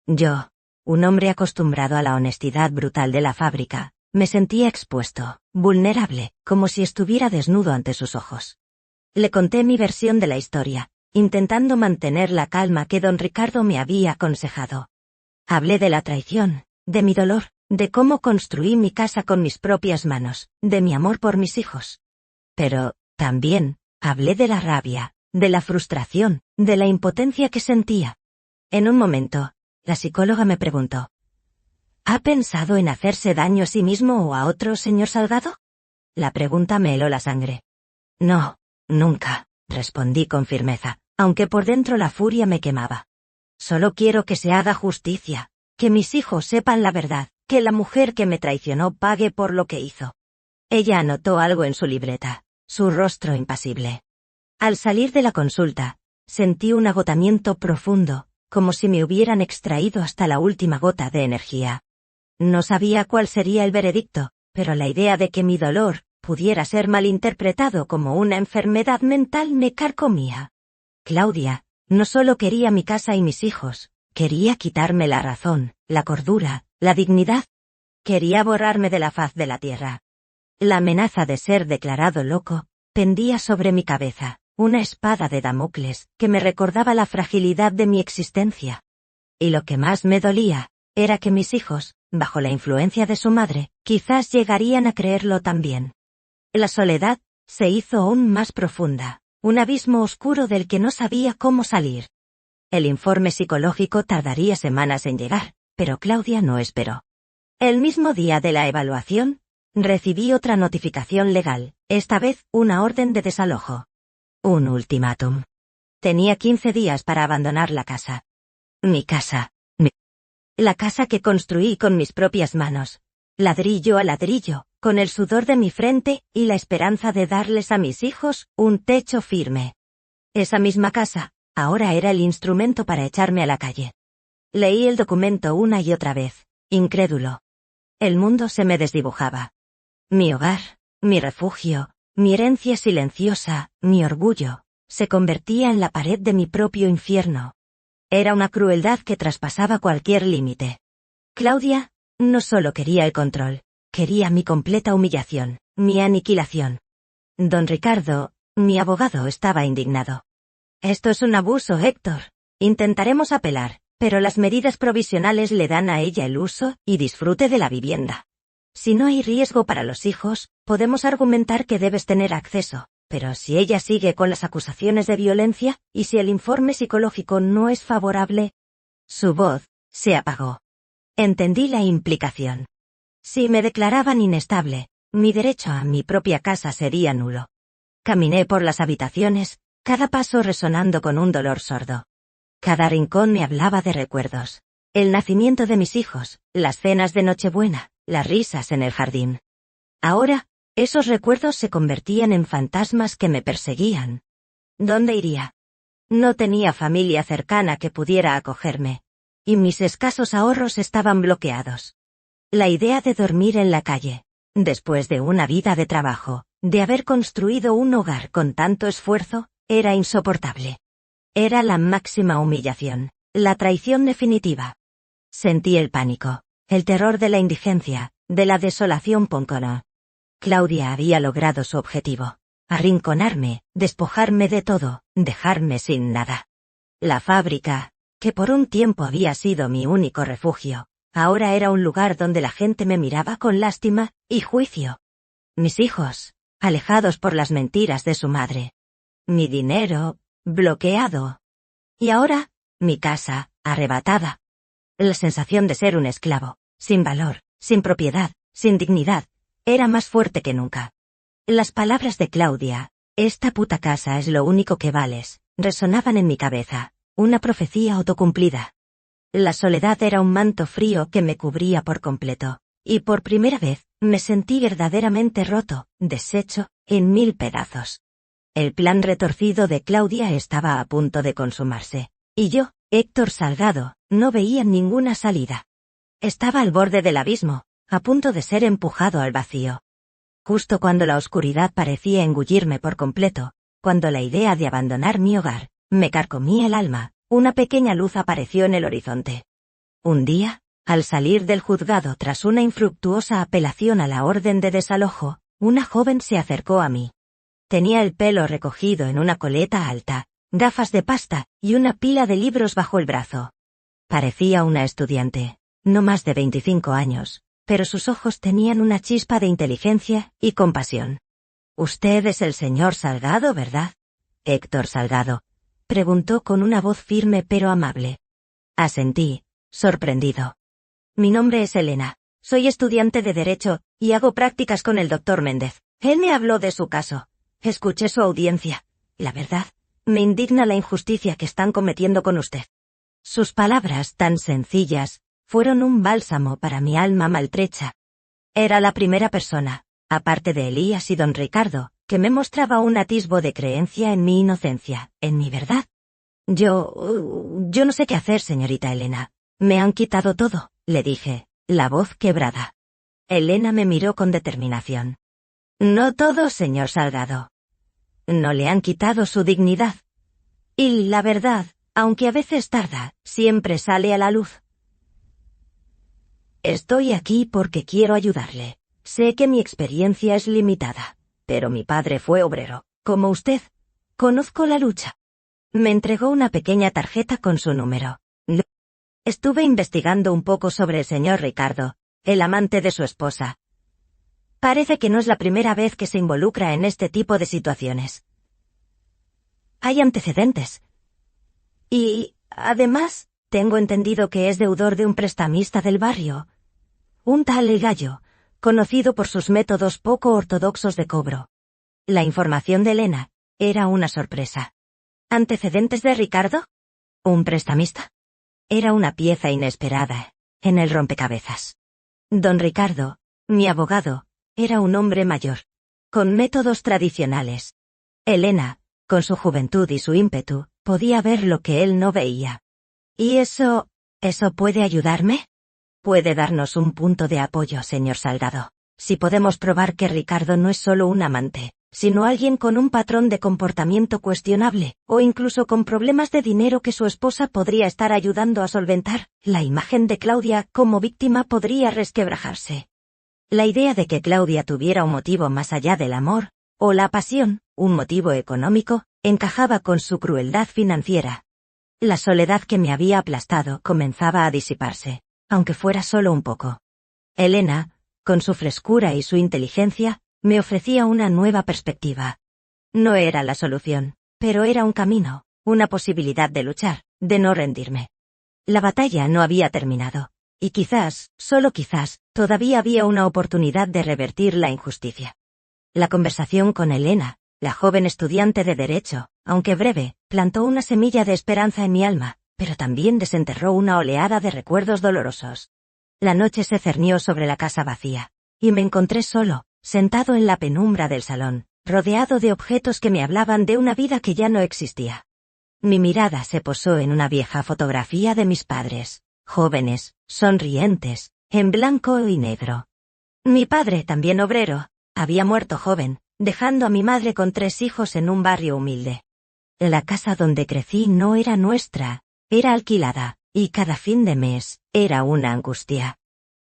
Yo, un hombre acostumbrado a la honestidad brutal de la fábrica, me sentía expuesto, vulnerable, como si estuviera desnudo ante sus ojos. Le conté mi versión de la historia, intentando mantener la calma que don Ricardo me había aconsejado. Hablé de la traición, de mi dolor, de cómo construí mi casa con mis propias manos, de mi amor por mis hijos. Pero, también, hablé de la rabia, de la frustración, de la impotencia que sentía. En un momento, la psicóloga me preguntó: ¿ha pensado en hacerse daño a sí mismo o a otro, señor Salgado? La pregunta me heló la sangre. No, nunca, respondí con firmeza, aunque por dentro la furia me quemaba. Solo quiero que se haga justicia, que mis hijos sepan la verdad, que la mujer que me traicionó pague por lo que hizo. Ella anotó algo en su libreta, su rostro impasible. Al salir de la consulta, sentí un agotamiento profundo, como si me hubieran extraído hasta la última gota de energía. No sabía cuál sería el veredicto, pero la idea de que mi dolor pudiera ser malinterpretado como una enfermedad mental me carcomía. Claudia, no solo quería mi casa y mis hijos, quería quitarme la razón, la cordura, la dignidad. Quería borrarme de la faz de la tierra. La amenaza de ser declarado loco pendía sobre mi cabeza, una espada de Damocles que me recordaba la fragilidad de mi existencia. Y lo que más me dolía era que mis hijos, bajo la influencia de su madre, quizás llegarían a creerlo también. La soledad se hizo aún más profunda, un abismo oscuro del que no sabía cómo salir. El informe psicológico tardaría semanas en llegar, pero Claudia no esperó. El mismo día de la evaluación, recibí otra notificación legal, esta vez una orden de desalojo. Un ultimátum. Tenía 15 días para abandonar la casa. Mi casa. La casa que construí con mis propias manos. Ladrillo a ladrillo, con el sudor de mi frente y la esperanza de darles a mis hijos un techo firme. Esa misma casa, ahora era el instrumento para echarme a la calle. Leí el documento una y otra vez, incrédulo. El mundo se me desdibujaba. Mi hogar, mi refugio, mi herencia silenciosa, mi orgullo, se convertía en la pared de mi propio infierno. Era una crueldad que traspasaba cualquier límite. Claudia no solo quería el control, quería mi completa humillación, mi aniquilación. Don Ricardo, mi abogado, estaba indignado. Esto es un abuso, Héctor. Intentaremos apelar, pero las medidas provisionales le dan a ella el uso y disfrute de la vivienda. Si no hay riesgo para los hijos, podemos argumentar que debes tener acceso, pero si ella sigue con las acusaciones de violencia, y si el informe psicológico no es favorable... Su voz se apagó. Entendí la implicación. Si me declaraban inestable, mi derecho a mi propia casa sería nulo. Caminé por las habitaciones, cada paso resonando con un dolor sordo. Cada rincón me hablaba de recuerdos. El nacimiento de mis hijos, las cenas de Nochebuena, las risas en el jardín. Ahora, esos recuerdos se convertían en fantasmas que me perseguían. ¿Dónde iría? No tenía familia cercana que pudiera acogerme. Y mis escasos ahorros estaban bloqueados. La idea de dormir en la calle, después de una vida de trabajo, de haber construido un hogar con tanto esfuerzo, era insoportable. Era la máxima humillación, la traición definitiva. Sentí el pánico, el terror de la indigencia, de la desolación poncona. Claudia había logrado su objetivo. Arrinconarme, despojarme de todo, dejarme sin nada. La fábrica, que por un tiempo había sido mi único refugio, ahora era un lugar donde la gente me miraba con lástima y juicio. Mis hijos, alejados por las mentiras de su madre. Mi dinero, bloqueado. Y ahora, mi casa, arrebatada. La sensación de ser un esclavo, sin valor, sin propiedad, sin dignidad, era más fuerte que nunca. Las palabras de Claudia, esta puta casa es lo único que vales, resonaban en mi cabeza, una profecía autocumplida. La soledad era un manto frío que me cubría por completo, y por primera vez, me sentí verdaderamente roto, deshecho, en 1000 pedazos. El plan retorcido de Claudia estaba a punto de consumarse, y yo, Héctor Salgado, no veía ninguna salida. Estaba al borde del abismo, a punto de ser empujado al vacío. Justo cuando la oscuridad parecía engullirme por completo, cuando la idea de abandonar mi hogar me carcomía el alma, una pequeña luz apareció en el horizonte. Un día, al salir del juzgado tras una infructuosa apelación a la orden de desalojo, una joven se acercó a mí. Tenía el pelo recogido en una coleta alta, gafas de pasta y una pila de libros bajo el brazo. Parecía una estudiante, no más de 25 años, pero sus ojos tenían una chispa de inteligencia y compasión. «Usted es el señor Salgado, ¿verdad? Héctor Salgado», preguntó con una voz firme pero amable. Asentí, sorprendido. «Mi nombre es Elena, soy estudiante de Derecho, y hago prácticas con el doctor Méndez. Él me habló de su caso. Escuché su audiencia. La verdad, me indigna la injusticia que están cometiendo con usted». Sus palabras tan sencillas fueron un bálsamo para mi alma maltrecha. Era la primera persona, aparte de Elías y don Ricardo, que me mostraba un atisbo de creencia en mi inocencia, en mi verdad. Yo no sé qué hacer, señorita Elena. Me han quitado todo, le dije, la voz quebrada. Elena me miró con determinación. No todo, señor Salgado. No le han quitado su dignidad. Y la verdad, aunque a veces tarda, siempre sale a la luz. Estoy aquí porque quiero ayudarle. Sé que mi experiencia es limitada, pero mi padre fue obrero, como usted. Conozco la lucha. Me entregó una pequeña tarjeta con su número. Estuve investigando un poco sobre el señor Ricardo, el amante de su esposa. Parece que no es la primera vez que se involucra en este tipo de situaciones. Hay antecedentes. Y, además, tengo entendido que es deudor de un prestamista del barrio. Un tal El Gallo, conocido por sus métodos poco ortodoxos de cobro. La información de Elena era una sorpresa. ¿Antecedentes de Ricardo? ¿Un prestamista? Era una pieza inesperada en el rompecabezas. Don Ricardo, mi abogado, era un hombre mayor, con métodos tradicionales. Elena, con su juventud y su ímpetu, podía ver lo que él no veía. ¿Y eso puede ayudarme? Puede darnos un punto de apoyo, señor Salgado. Si podemos probar que Ricardo no es solo un amante, sino alguien con un patrón de comportamiento cuestionable, o incluso con problemas de dinero que su esposa podría estar ayudando a solventar, la imagen de Claudia como víctima podría resquebrajarse. La idea de que Claudia tuviera un motivo más allá del amor, o la pasión, un motivo económico, encajaba con su crueldad financiera. La soledad que me había aplastado comenzaba a disiparse, aunque fuera solo un poco. Elena, con su frescura y su inteligencia, me ofrecía una nueva perspectiva. No era la solución, pero era un camino, una posibilidad de luchar, de no rendirme. La batalla no había terminado, y quizás, solo quizás, todavía había una oportunidad de revertir la injusticia. La conversación con Elena, la joven estudiante de Derecho, aunque breve, plantó una semilla de esperanza en mi alma, pero también desenterró una oleada de recuerdos dolorosos. La noche se cernió sobre la casa vacía, y me encontré solo, sentado en la penumbra del salón, rodeado de objetos que me hablaban de una vida que ya no existía. Mi mirada se posó en una vieja fotografía de mis padres, jóvenes, sonrientes, en blanco y negro. Mi padre, también obrero, había muerto joven, dejando a mi madre con 3 hijos en un barrio humilde. La casa donde crecí no era nuestra, era alquilada, y cada fin de mes era una angustia.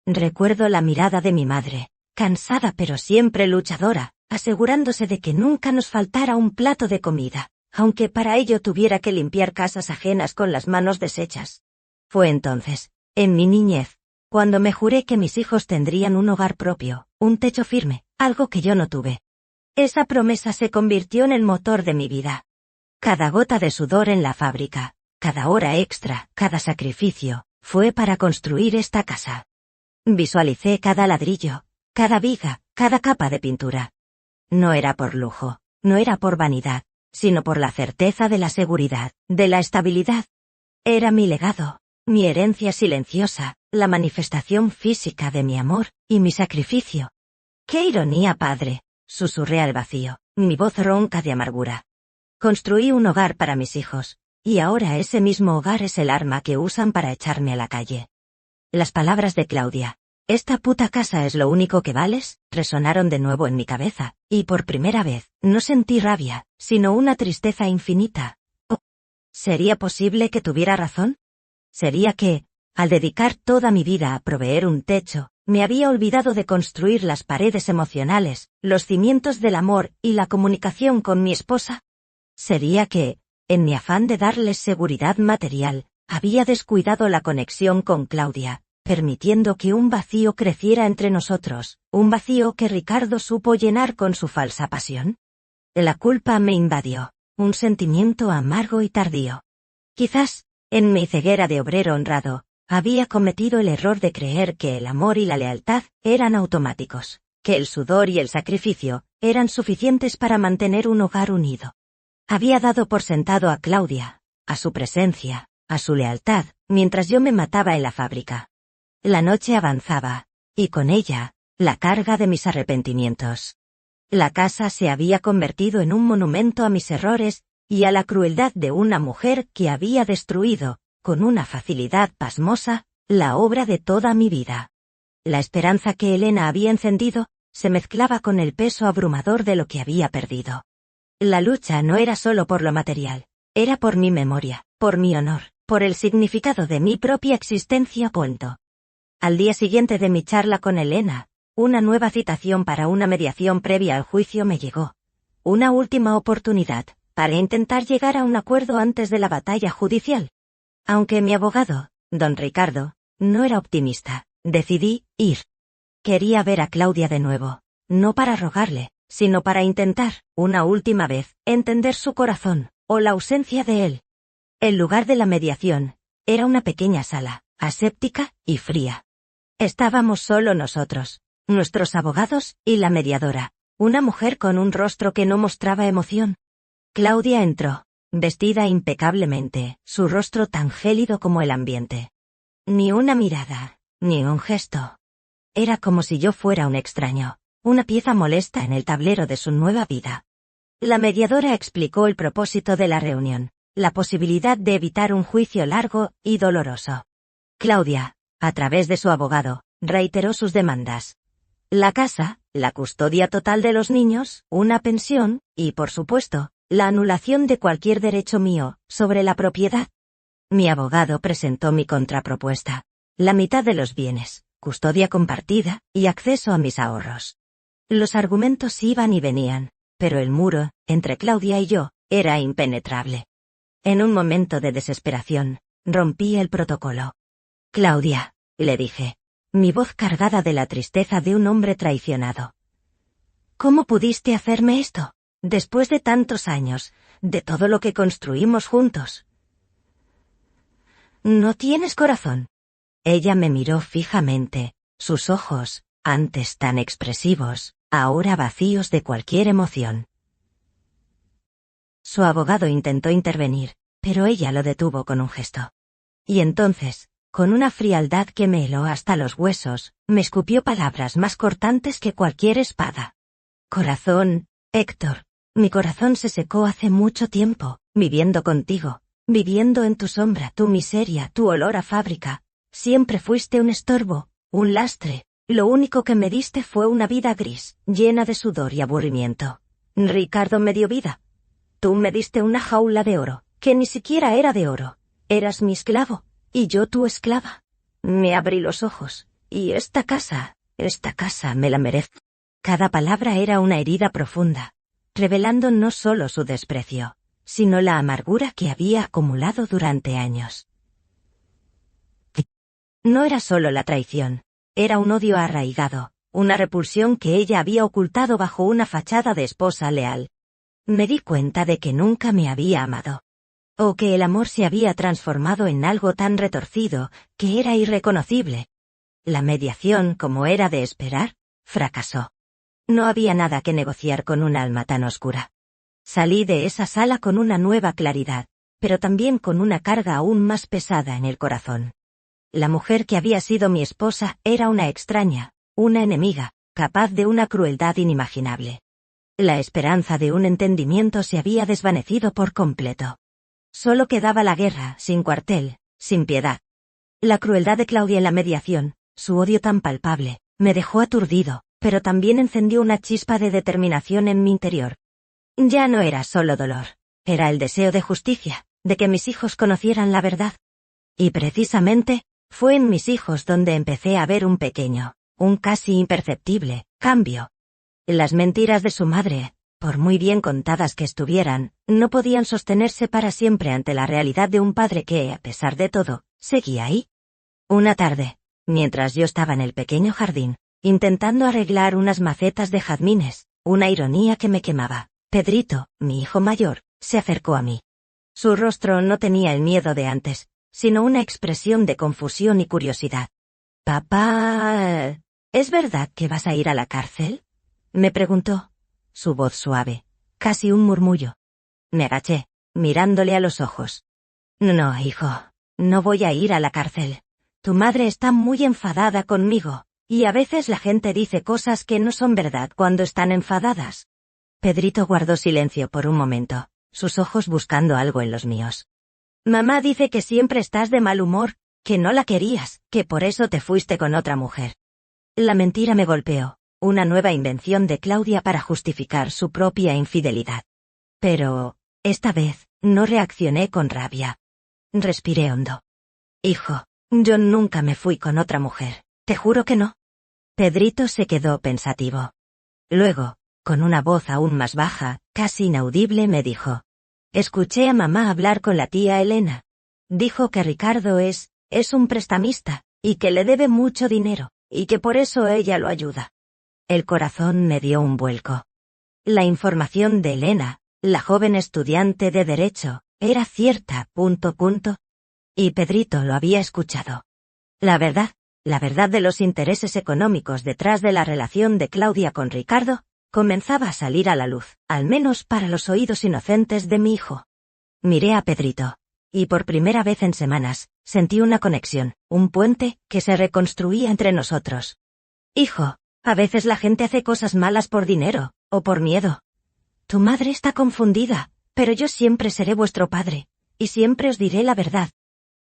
Recuerdo la mirada de mi madre, cansada pero siempre luchadora, asegurándose de que nunca nos faltara un plato de comida, aunque para ello tuviera que limpiar casas ajenas con las manos deshechas. Fue entonces, en mi niñez, cuando me juré que mis hijos tendrían un hogar propio, un techo firme, algo que yo no tuve. Esa promesa se convirtió en el motor de mi vida. Cada gota de sudor en la fábrica, cada hora extra, cada sacrificio, fue para construir esta casa. Visualicé cada ladrillo, cada viga, cada capa de pintura. No era por lujo, no era por vanidad, sino por la certeza de la seguridad, de la estabilidad. Era mi legado, mi herencia silenciosa, la manifestación física de mi amor y mi sacrificio. ¡Qué ironía, padre!, susurré al vacío, mi voz ronca de amargura. Construí un hogar para mis hijos, y ahora ese mismo hogar es el arma que usan para echarme a la calle. Las palabras de Claudia, «¿Esta puta casa es lo único que vales?», resonaron de nuevo en mi cabeza, y por primera vez, no sentí rabia, sino una tristeza infinita. Oh, ¿sería posible que tuviera razón? ¿Sería que, al dedicar toda mi vida a proveer un techo, me había olvidado de construir las paredes emocionales, los cimientos del amor y la comunicación con mi esposa? ¿Sería que, en mi afán de darles seguridad material, había descuidado la conexión con Claudia, permitiendo que un vacío creciera entre nosotros, un vacío que Ricardo supo llenar con su falsa pasión? La culpa me invadió, un sentimiento amargo y tardío. Quizás, en mi ceguera de obrero honrado, había cometido el error de creer que el amor y la lealtad eran automáticos, que el sudor y el sacrificio eran suficientes para mantener un hogar unido. Había dado por sentado a Claudia, a su presencia, a su lealtad, mientras yo me mataba en la fábrica. La noche avanzaba, y con ella, la carga de mis arrepentimientos. La casa se había convertido en un monumento a mis errores y a la crueldad de una mujer que había destruido, con una facilidad pasmosa, la obra de toda mi vida. La esperanza que Elena había encendido se mezclaba con el peso abrumador de lo que había perdido. La lucha no era solo por lo material, era por mi memoria, por mi honor, por el significado de mi propia existencia. Punto. Al día siguiente de mi charla con Elena, una nueva citación para una mediación previa al juicio me llegó. Una última oportunidad, para intentar llegar a un acuerdo antes de la batalla judicial. Aunque mi abogado, don Ricardo, no era optimista, decidí ir. Quería ver a Claudia de nuevo, no para rogarle, sino para intentar, una última vez, entender su corazón, o la ausencia de él. El lugar de la mediación era una pequeña sala, aséptica y fría. Estábamos solo nosotros, nuestros abogados y la mediadora, una mujer con un rostro que no mostraba emoción. Claudia entró, vestida impecablemente, su rostro tan gélido como el ambiente. Ni una mirada, ni un gesto. Era como si yo fuera un extraño, una pieza molesta en el tablero de su nueva vida. La mediadora explicó el propósito de la reunión, la posibilidad de evitar un juicio largo y doloroso. Claudia, a través de su abogado, reiteró sus demandas. La casa, la custodia total de los niños, una pensión, y por supuesto, la anulación de cualquier derecho mío sobre la propiedad. Mi abogado presentó mi contrapropuesta. La mitad de los bienes, custodia compartida, y acceso a mis ahorros. Los argumentos iban y venían, pero el muro, entre Claudia y yo, era impenetrable. En un momento de desesperación, rompí el protocolo. Claudia, le dije, mi voz cargada de la tristeza de un hombre traicionado. ¿Cómo pudiste hacerme esto, después de tantos años, de todo lo que construimos juntos? ¿No tienes corazón? Ella me miró fijamente, sus ojos, antes tan expresivos, ahora vacíos de cualquier emoción. Su abogado intentó intervenir, pero ella lo detuvo con un gesto. Y entonces, con una frialdad que me heló hasta los huesos, me escupió palabras más cortantes que cualquier espada. Corazón, Héctor, mi corazón se secó hace mucho tiempo, viviendo contigo, viviendo en tu sombra, tu miseria, tu olor a fábrica. Siempre fuiste un estorbo, un lastre. Lo único que me diste fue una vida gris, llena de sudor y aburrimiento. Ricardo me dio vida. Tú me diste una jaula de oro, que ni siquiera era de oro. Eras mi esclavo, y yo tu esclava. Me abrí los ojos, y esta casa me la merezco. Cada palabra era una herida profunda, revelando no solo su desprecio, sino la amargura que había acumulado durante años. No era solo la traición, era un odio arraigado, una repulsión que ella había ocultado bajo una fachada de esposa leal. Me di cuenta de que nunca me había amado. O que el amor se había transformado en algo tan retorcido que era irreconocible. La mediación, como era de esperar, fracasó. No había nada que negociar con un alma tan oscura. Salí de esa sala con una nueva claridad, pero también con una carga aún más pesada en el corazón. La mujer que había sido mi esposa era una extraña, una enemiga, capaz de una crueldad inimaginable. La esperanza de un entendimiento se había desvanecido por completo. Solo quedaba la guerra, sin cuartel, sin piedad. La crueldad de Claudia en la mediación, su odio tan palpable, me dejó aturdido, pero también encendió una chispa de determinación en mi interior. Ya no era solo dolor, era el deseo de justicia, de que mis hijos conocieran la verdad. Y precisamente, fue en mis hijos donde empecé a ver un pequeño, un casi imperceptible, cambio. Las mentiras de su madre, por muy bien contadas que estuvieran, no podían sostenerse para siempre ante la realidad de un padre que, a pesar de todo, seguía ahí. Una tarde, mientras yo estaba en el pequeño jardín, intentando arreglar unas macetas de jazmines, una ironía que me quemaba, Pedrito, mi hijo mayor, se acercó a mí. Su rostro no tenía el miedo de antes, sino una expresión de confusión y curiosidad. «Papá, ¿es verdad que vas a ir a la cárcel?», me preguntó. Su voz suave, casi un murmullo. Me agaché, mirándole a los ojos. «No, hijo, no voy a ir a la cárcel. Tu madre está muy enfadada conmigo, y a veces la gente dice cosas que no son verdad cuando están enfadadas». Pedrito guardó silencio por un momento, sus ojos buscando algo en los míos. «Mamá dice que siempre estás de mal humor, que no la querías, que por eso te fuiste con otra mujer». La mentira me golpeó, una nueva invención de Claudia para justificar su propia infidelidad. Pero, esta vez, no reaccioné con rabia. Respiré hondo. «Hijo, yo nunca me fui con otra mujer, te juro que no». Pedrito se quedó pensativo. Luego, con una voz aún más baja, casi inaudible, me dijo: «Escuché a mamá hablar con la tía Elena. Dijo que Ricardo es un prestamista, y que le debe mucho dinero, y que por eso ella lo ayuda». El corazón me dio un vuelco. La información de Elena, la joven estudiante de Derecho, era cierta, ... Y Pedrito lo había escuchado. La verdad de los intereses económicos detrás de la relación de Claudia con Ricardo, comenzaba a salir a la luz, al menos para los oídos inocentes de mi hijo. Miré a Pedrito, y por primera vez en semanas, sentí una conexión, un puente, que se reconstruía entre nosotros. «Hijo, a veces la gente hace cosas malas por dinero, o por miedo. Tu madre está confundida, pero yo siempre seré vuestro padre, y siempre os diré la verdad».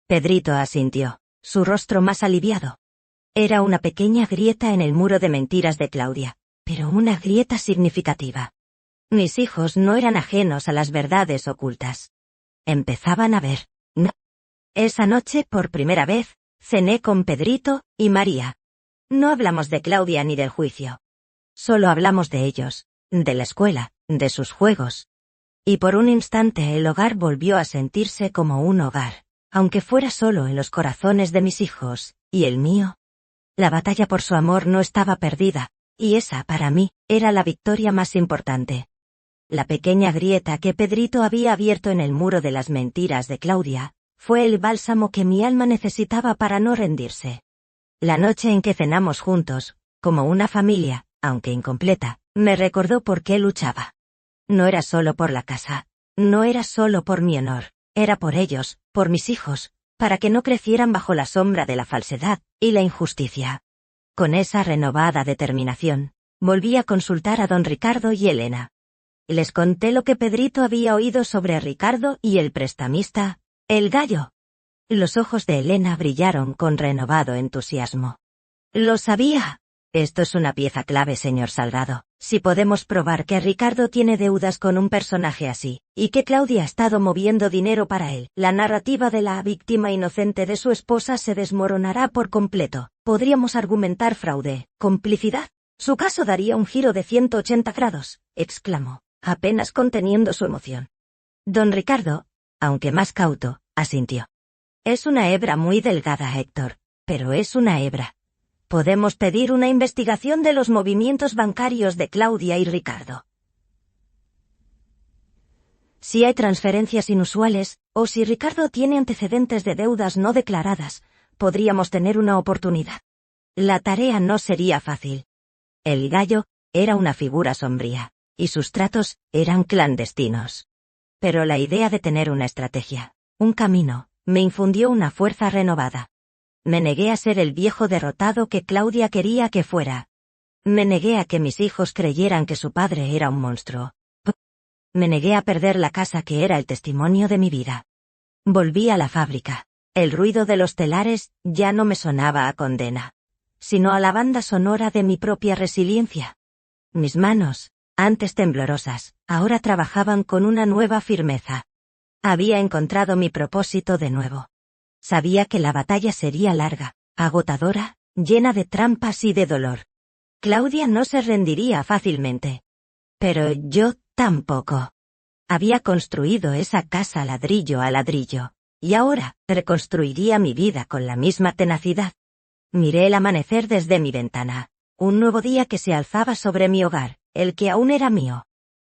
Pedrito asintió, su rostro más aliviado. Era una pequeña grieta en el muro de mentiras de Claudia, pero una grieta significativa. Mis hijos no eran ajenos a las verdades ocultas. Empezaban a ver. No. Esa noche, por primera vez, cené con Pedrito y María. No hablamos de Claudia ni del juicio. Solo hablamos de ellos, de la escuela, de sus juegos. Y por un instante el hogar volvió a sentirse como un hogar, aunque fuera solo en los corazones de mis hijos, y el mío. La batalla por su amor no estaba perdida, y esa, para mí, era la victoria más importante. La pequeña grieta que Pedrito había abierto en el muro de las mentiras de Claudia, fue el bálsamo que mi alma necesitaba para no rendirse. La noche en que cenamos juntos, como una familia, aunque incompleta, me recordó por qué luchaba. No era solo por la casa, no era solo por mi honor, era por ellos, por mis hijos, para que no crecieran bajo la sombra de la falsedad y la injusticia. Con esa renovada determinación, volví a consultar a don Ricardo y Elena. Les conté lo que Pedrito había oído sobre Ricardo y el prestamista, El gallo. Los ojos de Elena brillaron con renovado entusiasmo. Lo sabía. Esto es una pieza clave, señor Salgado. Si podemos probar que Ricardo tiene deudas con un personaje así, y que Claudia ha estado moviendo dinero para él, la narrativa de la víctima inocente de su esposa se desmoronará por completo. Podríamos argumentar fraude, complicidad. Su caso daría un giro de 180 grados, exclamó, apenas conteniendo su emoción. Don Ricardo, aunque más cauto, asintió. Es una hebra muy delgada, Héctor, pero es una hebra. Podemos pedir una investigación de los movimientos bancarios de Claudia y Ricardo. Si hay transferencias inusuales, o si Ricardo tiene antecedentes de deudas no declaradas, podríamos tener una oportunidad. La tarea no sería fácil. El gallo era una figura sombría, y sus tratos eran clandestinos. Pero la idea de tener una estrategia, un camino, me infundió una fuerza renovada. Me negué a ser el viejo derrotado que Claudia quería que fuera. Me negué a que mis hijos creyeran que su padre era un monstruo. Me negué a perder la casa que era el testimonio de mi vida. Volví a la fábrica. El ruido de los telares ya no me sonaba a condena, sino a la banda sonora de mi propia resiliencia. Mis manos, antes temblorosas, ahora trabajaban con una nueva firmeza. Había encontrado mi propósito de nuevo. Sabía que la batalla sería larga, agotadora, llena de trampas y de dolor. Claudia no se rendiría fácilmente. Pero yo tampoco. Había construido esa casa ladrillo a ladrillo, y ahora reconstruiría mi vida con la misma tenacidad. Miré el amanecer desde mi ventana, un nuevo día que se alzaba sobre mi hogar, el que aún era mío.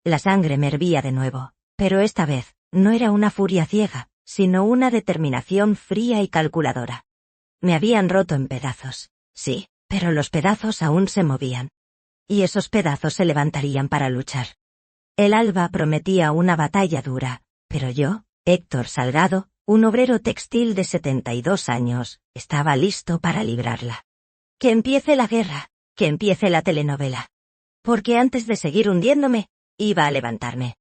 La sangre me hervía de nuevo, pero esta vez no era una furia ciega, sino una determinación fría y calculadora. Me habían roto en pedazos, sí, pero los pedazos aún se movían. Y esos pedazos se levantarían para luchar. El alba prometía una batalla dura, pero yo, Héctor Salgado, un obrero textil de 72 años, estaba listo para librarla. Que empiece la guerra, que empiece la telenovela. Porque antes de seguir hundiéndome, iba a levantarme.